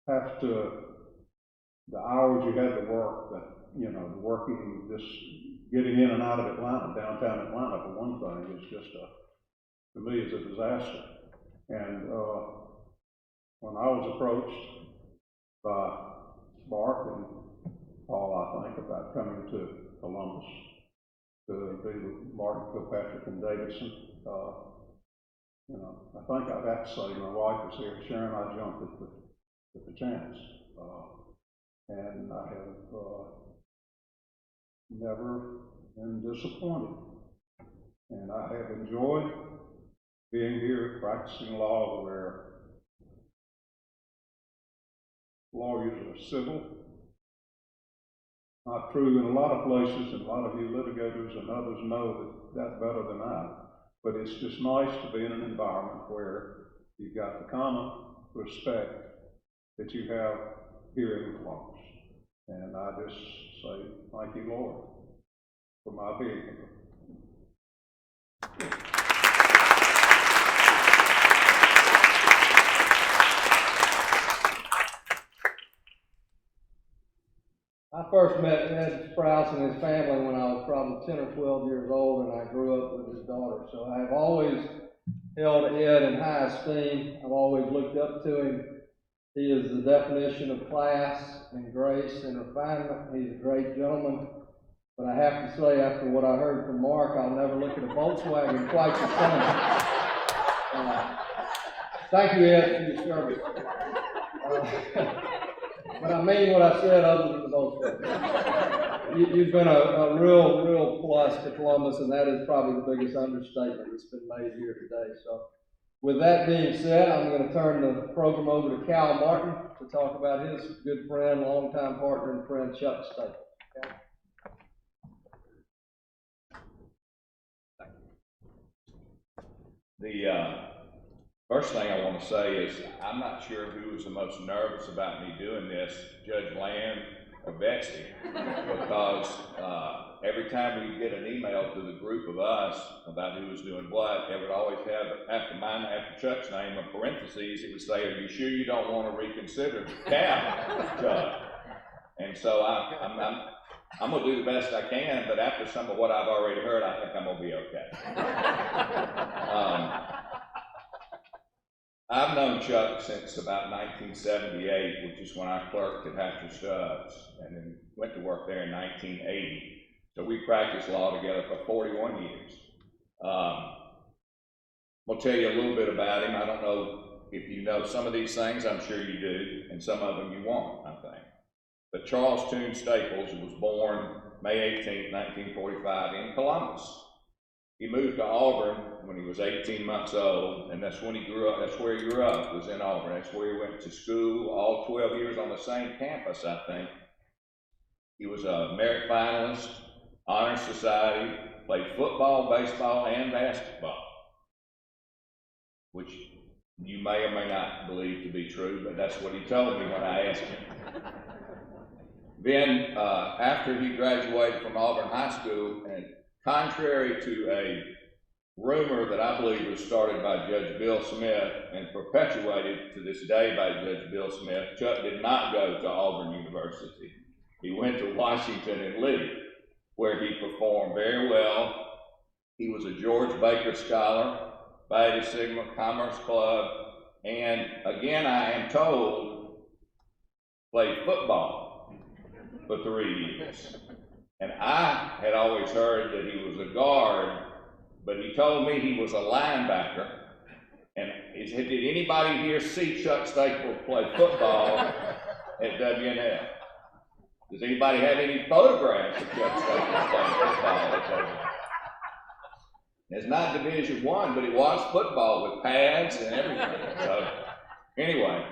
have to, the hours you had to work, working, just getting in and out of Atlanta, downtown Atlanta for one thing, is just to me, is a disaster. And when I was approached by Mark and Paul, I think, about coming to Columbus to be with Martin Kilpatrick and Davidson, I think I'd have to say my wife was here, Sharon. I jumped at the chance, and I have never been disappointed, and I have enjoyed being here practicing law, where lawyers are civil. Not true in a lot of places, and a lot of you litigators and others know that better than I. But it's just nice to be in an environment where you've got the common respect that you have here in Columbus. And I just say, thank you, Lord, for my being here. I first met Ed Sprouse and his family when I was probably 10 or 12 years old, and I grew up with his daughter. So I have always held Ed in high esteem. I've always looked up to him. He is the definition of class and grace and refinement. He's a great gentleman. But I have to say, after what I heard from Mark, I'll never look at a Volkswagen quite the same. Thank you, Ed, for your service. But I mean what I said, other than the Volkswagen. You've been a real plus to Columbus, and that is probably the biggest understatement that's been made here today. So, with that being said, I'm going to turn the program over to Cal Martin to talk about his good friend, longtime partner and friend, Chuck Staples. Cal? The first thing I want to say is I'm not sure who was the most nervous about me doing this, Judge Land or Betsy, because every time we get an email to the group of us about who was doing what, it would always have, after mine, after Chuck's name, in parentheses, it would say, "Are you sure you don't want to reconsider Cal, Chuck?" And so I'm going to do the best I can, but after some of what I've already heard, I think I'm going to be okay. I've known Chuck since about 1978, which is when I clerked at Hatcher Stubbs, and then went to work there in 1980. So we practiced law together for 41 years. I'll tell you a little bit about him. I don't know if you know some of these things. I'm sure you do, and some of them you won't, I think. But Charles Toon Staples was born May 18, 1945 in Columbus. He moved to Auburn when he was 18 months old, and that's when he grew up. That's where he grew up, was in Auburn. That's where he went to school, all 12 years on the same campus, I think. He was a merit finalist, honor society, played football, baseball, and basketball, which you may or may not believe to be true, but that's what he told me when I asked him. Then, after he graduated from Auburn High School, and contrary to a rumor that I believe was started by Judge Bill Smith and perpetuated to this day by Judge Bill Smith, Chuck did not go to Auburn University. He went to Washington and Lee, where he performed very well. He was a George Baker Scholar, Beta Sigma Commerce Club, and again, I am told, played football for 3 years. And I had always heard that he was a guard, but he told me he was a linebacker. And did anybody here see Chuck Staples play football at WNL? Does anybody have any photographs of Chuck Staples playing football at WNL? It's not Division I, but it was football with pads and everything. So, anyway,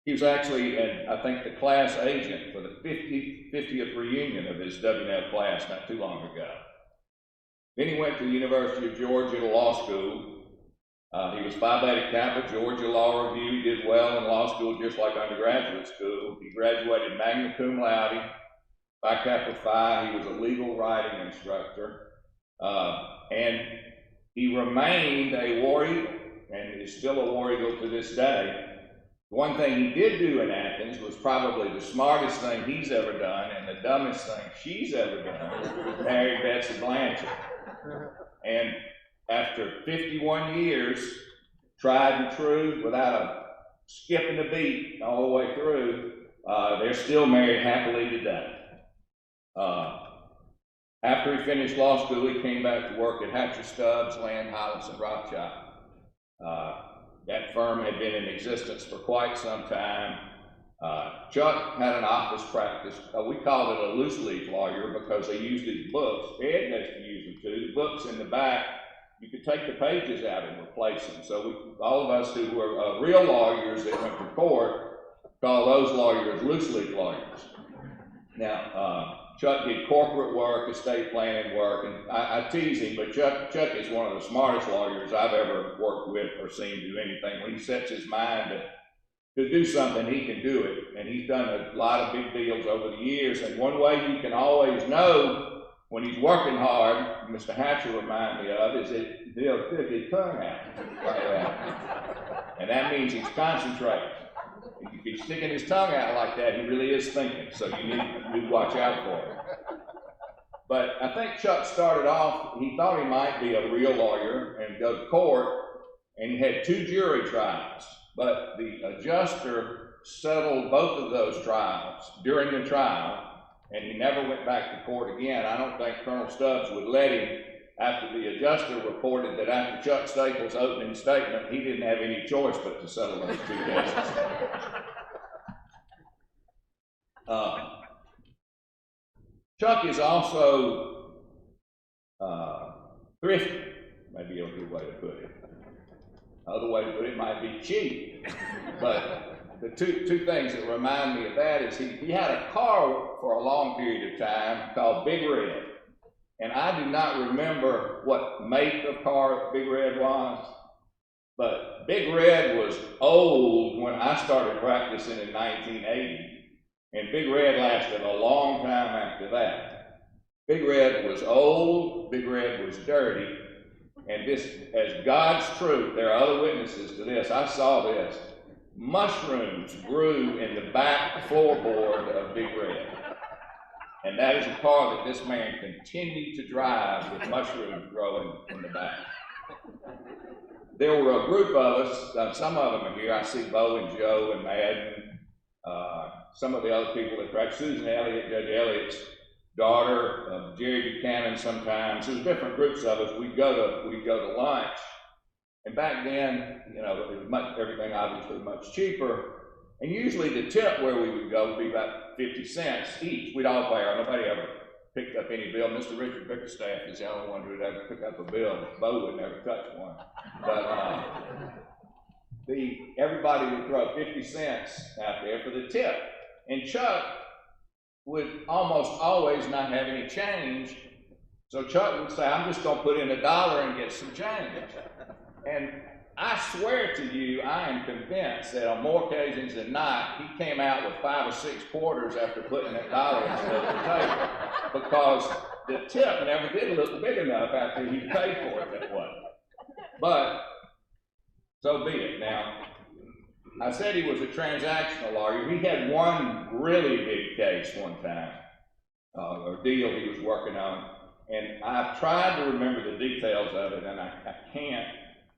he was actually, I think, the class agent for the 50th reunion of his WNL class not too long ago. Then he went to the University of Georgia Law School. He was Phi Beta Kappa, Georgia Law Review. He did well in law school, just like undergraduate school. He graduated magna cum laude, Phi Kappa Phi. He was a legal writing instructor. And he remained a War Eagle, and is still a War Eagle to this day. One thing he did do in Athens was probably the smartest thing he's ever done, and the dumbest thing she's ever done, married Betsy Blanchard. And after 51 years, tried and true, without skipping a beat all the way through, they're still married happily today. After he finished law school, he came back to work at Hatcher Stubbs, Land, Hollis, and Rothschild. That firm had been in existence for quite some time. Chuck had an office practice. We called it a loose leaf lawyer because they used his books. Ed used to use them too. The books in the back, you could take the pages out and replace them. So all of us who were real lawyers that went to court call those lawyers loose leaf lawyers. Now, Chuck did corporate work, estate planning work, and I tease him, but Chuck is one of the smartest lawyers I've ever worked with or seen do anything. When he sets his mind to do something, he can do it. And he's done a lot of big deals over the years. And one way you can always know when he's working hard, Mr. Hatcher reminded me of, is that he'll stick his tongue out like that. And that means he's concentrating. If he's sticking his tongue out like that, he really is thinking, so you need to watch out for it. But I think Chuck started off, he thought he might be a real lawyer and go to court, and he had 2 jury trials. But the adjuster settled both of those trials during the trial, and he never went back to court again. I don't think Colonel Stubbs would let him, after the adjuster reported that after Chuck Staples' opening statement, he didn't have any choice but to settle those 2 cases. Chuck is also thrifty, maybe a good way to put it. Another way to put it might be cheap. But the two things that remind me of that is he had a car for a long period of time called Big Red. And I do not remember what make of car Big Red was, but Big Red was old when I started practicing in 1980, and Big Red lasted a long time after that. Big Red was old, Big Red was dirty, and this, as God's truth, there are other witnesses to this, I saw this, mushrooms grew in the back floorboard of Big Red. And that is a car that this man continued to drive with mushrooms growing in the back. There were a group of us, some of them are here. I see Bo and Joe and Madden, some of the other people that practice. Susan Elliott, Judge Elliott's daughter, Jerry Buchanan sometimes. There's different groups of us. We'd go to lunch. And back then, it was everything obviously much cheaper. And usually the tip where we would go would be about 50 cents each. We'd all pay. Nobody ever picked up any bill. Mr. Richard Bickerstaff is the only one who would ever pick up a bill. Bo would never touch one. But everybody would throw 50 cents out there for the tip. And Chuck would almost always not have any change. So Chuck would say, I'm just going to put in $1 and get some change. And I swear to you, I am convinced that on more occasions than not, he came out with 5 or 6 quarters after putting that $1 instead of the table, because the tip never did look big enough after he paid for it that way. But so be it. Now, I said he was a transactional lawyer. He had one really big case one time, or deal he was working on, and I've tried to remember the details of it, and I can't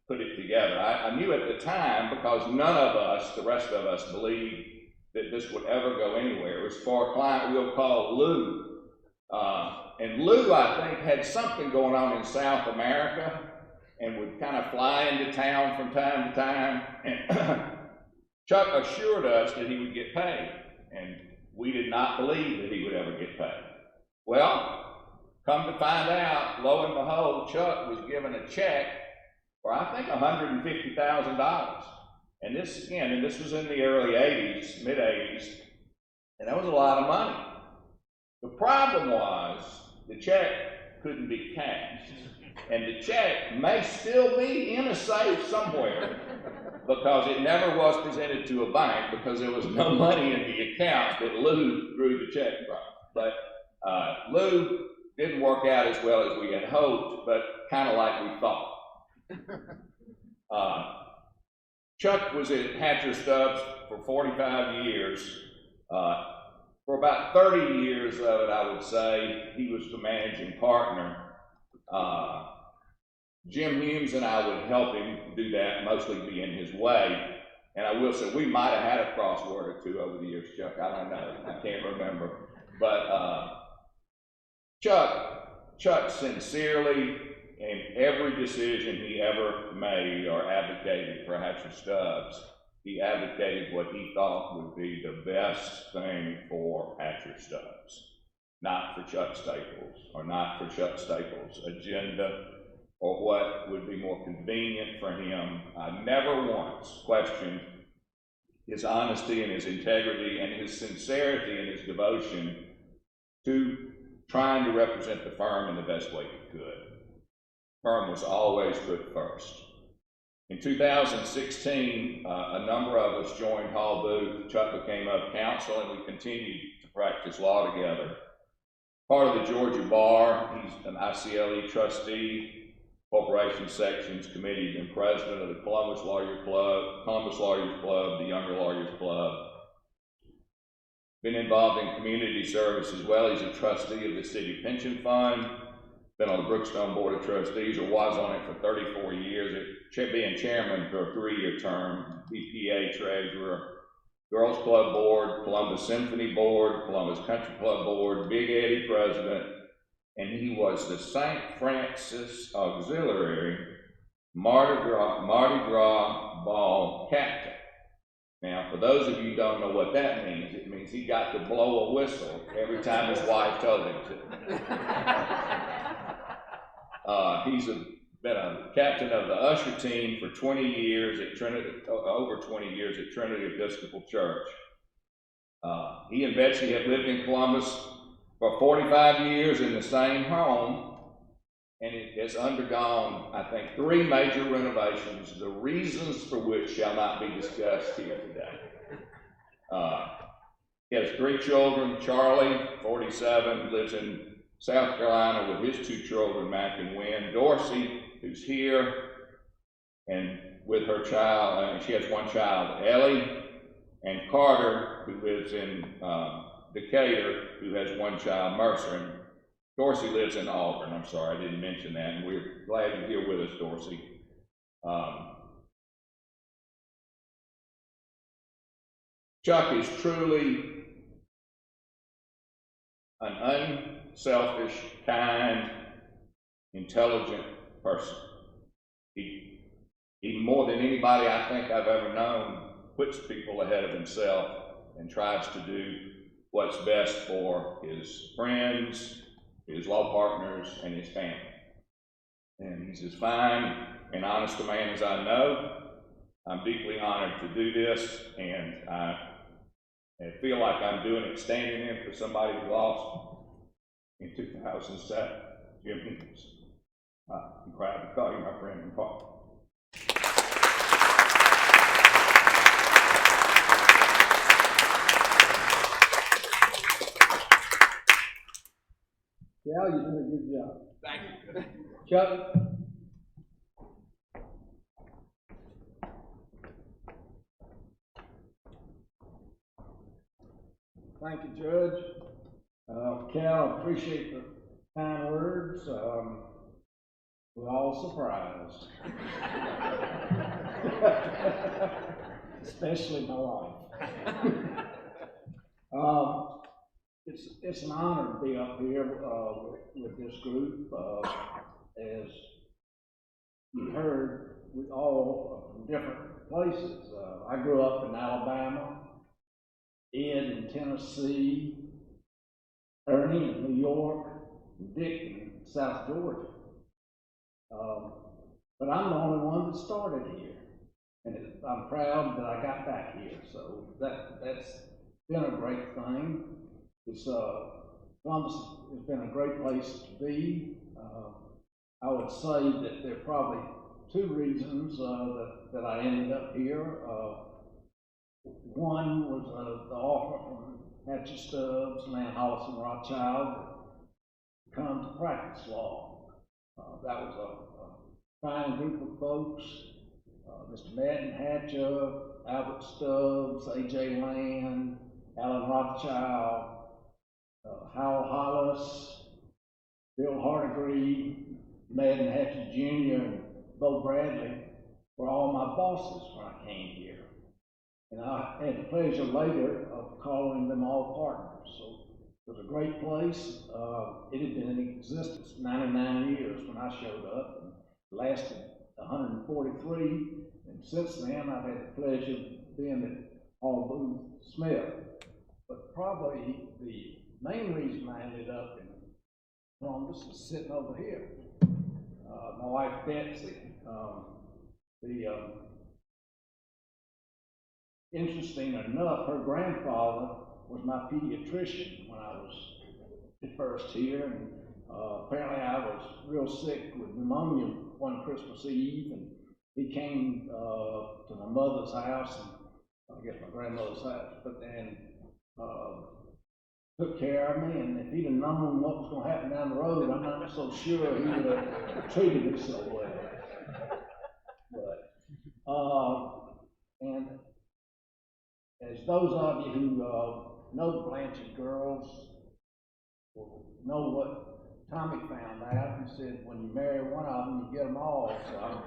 put it together. I knew at the time, because none of us, the rest of us, believed that this would ever go anywhere. It was for a client we'll call Lou. And Lou, I think, had something going on in South America and would kind of fly into town from time to time. And Chuck assured us that he would get paid, and we did not believe that he would ever get paid. Well, come to find out, lo and behold, Chuck was given a check for, I think, $150,000. And this was in the early 80s, mid 80s, and that was a lot of money. The problem was the check couldn't be cashed, and the check may still be in a safe somewhere because it never was presented to a bank because there was no money in the account that Lou drew the check from. But Lou didn't work out as well as we had hoped, but kind of like we thought. Chuck was at Hatcher Stubbs for 45 years. For about 30 years of it, I would say, he was the managing partner. Jim Humes and I would help him do that, mostly be in his way. And I will say, we might have had a crossword or two over the years, Chuck. I don't know. I can't remember. But Chuck sincerely, in every decision he ever made or advocated for Hatcher Stubbs, he advocated what he thought would be the best thing for Hatcher Stubbs, not for Chuck Staples, or not for Chuck Staples' agenda, or what would be more convenient for him. I never once questioned his honesty and his integrity and his sincerity and his devotion to trying to represent the firm in the best way he could. The firm was always put first. In 2016, a number of us joined Hall Booth. Chuck became of counsel, and we continued to practice law together. Part of the Georgia Bar, he's an ICLE trustee, Corporation Sections Committee, and president of the Columbus Lawyers Club, the Younger Lawyers Club. Been involved in community service as well. He's a trustee of the City Pension Fund. Been on the Brookstone Board of Trustees, or was on it for 34 years, being chairman for a 3-year term, BPA treasurer, Girls Club Board, Columbus Symphony Board, Columbus Country Club Board, Big Eddie president, and he was the St. Francis Auxiliary Mardi Gras Ball captain. Now, for those of you who don't know what that means, it means he got to blow a whistle every time his wife told him to. He's been a captain of the usher team for 20 years at Trinity, over 20 years at Trinity Episcopal Church. He and Betsy have lived in Columbus for 45 years in the same home, and it has undergone, I think, 3 major renovations, the reasons for which shall not be discussed here today. He has 3 children. Charlie, 47, lives in South Carolina with his 2 children, Mac and Wynn. Dorsey, who's here, and with her child, she has 1 child, Ellie, and Carter, who lives in Decatur, who has 1 child, Mercer. And Dorsey lives in Auburn. I'm sorry, I didn't mention that, and we're glad you're here with us, Dorsey. Chuck is truly an unselfish, kind, intelligent person. He more than anybody I think I've ever known, puts people ahead of himself and tries to do what's best for his friends, his law partners, and his family. And he's as fine and honest a man as I know. I'm deeply honored to do this, and I feel like I'm doing it standing in for somebody who lost in 2007, Jim Higgins. I'm proud to call you my friend and partner. Cal, you did a good job. Thank you. Chuck? Thank you, Judge. Cal, I appreciate the kind words. We're all surprised. Especially my wife. It's an honor to be up here, with this group. As you heard, we all are from different places. I grew up in Alabama, Ed in Tennessee, Ernie in New York, and Dick in South Georgia. But I'm the only one that started here, and I'm proud that I got back here. So that's been a great thing. It's Columbus has been a great place to be. I would say that there are probably two reasons that I ended up here. One was the offer from Hatcher Stubbs, Nan Hollis, and Rothschild to come to practice law. That was a fine group of folks. Mr. Madden Hatcher, Albert Stubbs, A.J. Land, Alan Rothschild, Howell Hollis, Bill Hardigree, Madden Hatcher Jr., and Bo Bradley were all my bosses when I came here. And I had the pleasure later of calling them all partners. So it was a great place. It had been in existence 99 years when I showed up, and lasted 143. And since then, I've had the pleasure of being at Hall Booth Smith. But probably the main reason I ended up in Columbus is sitting over here. My wife Betsy, interesting enough, her grandfather was my pediatrician when I was at first here, and apparently I was real sick with pneumonia one Christmas Eve, and he came to my mother's house, and I guess my grandmother's house, but then took care of me, and if he'd have known what was going to happen down the road, I'm not so sure he would have treated me so well. But, and as those of you who know the Blanchard girls will know what Tommy found out. He said, when you marry one of them, you get them all. So I'm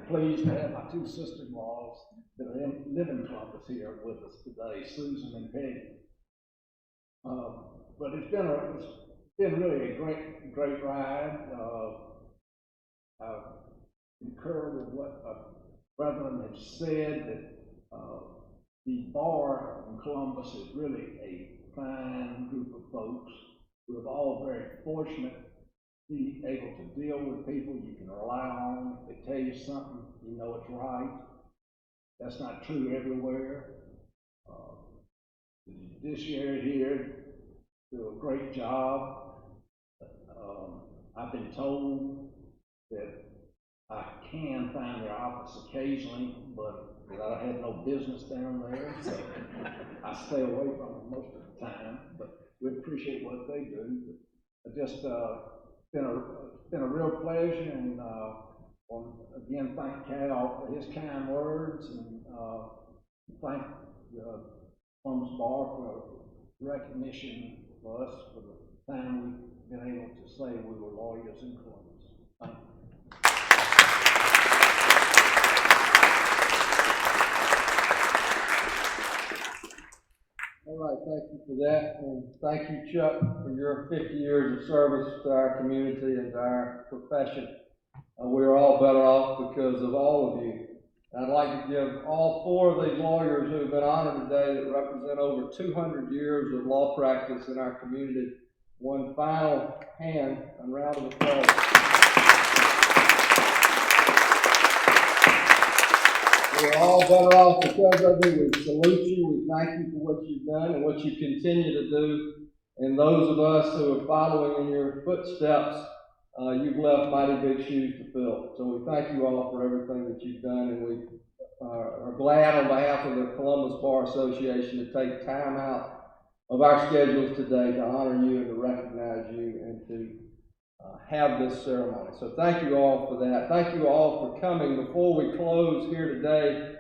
pleased to have my two sister-in-laws that are live in Columbus here with us today, Susan and Peggy. But it's been really a great ride. I concur with what brethren have said, that the bar in Columbus is really a fine group of folks. We're all very fortunate to be able to deal with people you can rely on. If they tell you something, you know it's right. That's not true everywhere. The judiciary here do a great job. I've been told that I can find their office occasionally, but that I have no business down there, so I stay away from them most of the time. But we appreciate what they do. But just been a real pleasure, and again thank Cal for his kind words, and thank the Columbus Bar for recognition for us for the time we've been able to say we were lawyers in Columbus. Thank you. All right, thank you for that, and thank you, Chuck, for your 50 years of service to our community and to our profession. We're all better off because of all of you. And I'd like to give all four of these lawyers who have been honored today that represent over 200 years of law practice in our community one final hand and round of applause. We're all better off because of you. We salute you. We thank you for what you've done and what you continue to do. And those of us who are following in your footsteps, you've left mighty big shoes to fill. So we thank you all for everything that you've done, and we are glad on behalf of the Columbus Bar Association to take time out of our schedules today to honor you and to recognize you and to have this ceremony. So thank you all for that. Thank you all for coming. Before we close here today,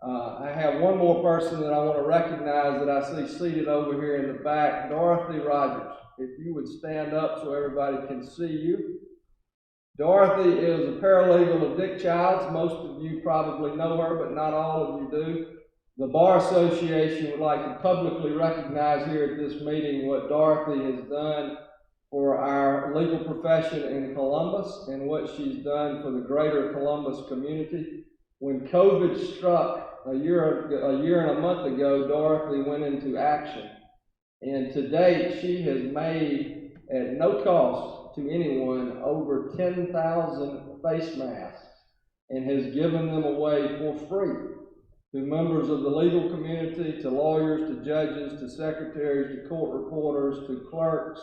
I have one more person that I want to recognize that I see seated over here in the back, Dorothy Rogers. If you would stand up so everybody can see you. Dorothy is a paralegal of Dick Childs. Most of you probably know her, but not all of you do. The Bar Association would like to publicly recognize here at this meeting what Dorothy has done for our legal profession in Columbus and what she's done for the greater Columbus community. When COVID struck a year and a month ago, Dorothy went into action. And to date, she has made, at no cost to anyone, over 10,000 face masks and has given them away for free to members of the legal community, to lawyers, to judges, to secretaries, to court reporters, to clerks.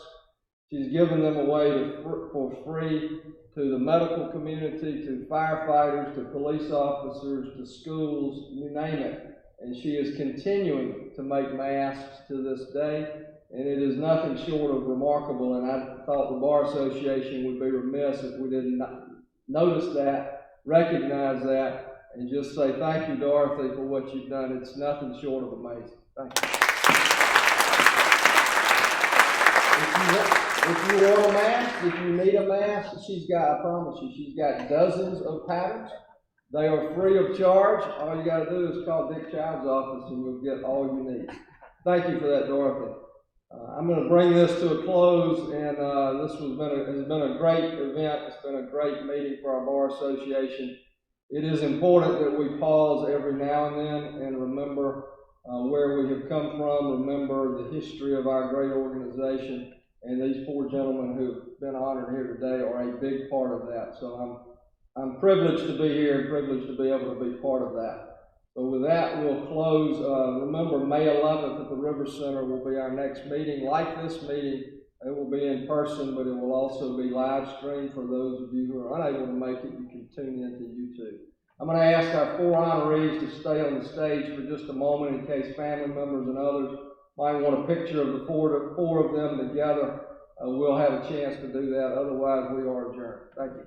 She's given them away for free to the medical community, to firefighters, to police officers, to schools, you name it. And she is continuing to make masks to this day, and it is nothing short of remarkable, and I thought the Bar Association would be remiss if we didn't notice that, recognize that, and just say thank you, Dorothy, for what you've done. It's nothing short of amazing. Thank you. If you want a mask, if you need a mask, I promise you, she's got dozens of patterns. They are free of charge. All you got to do is call Dick Child's office and you'll get all you need. Thank you for that, Dorothy. I'm going to bring this to a close, and this has been a great event. It's been a great meeting for our Bar Association. It is important that we pause every now and then and remember where we have come from, remember the history of our great organization, and these four gentlemen who have been honored here today are a big part of that. So I'm privileged to be here and privileged to be able to be part of that. So with that, we'll close. Remember, May 11th at the River Center will be our next meeting. Like this meeting, it will be in person, but it will also be live streamed for those of you who are unable to make it. You can tune into YouTube. I'm going to ask our four honorees to stay on the stage for just a moment in case family members and others might want a picture of the four of them together. We'll have a chance to do that. Otherwise, we are adjourned. Thank you.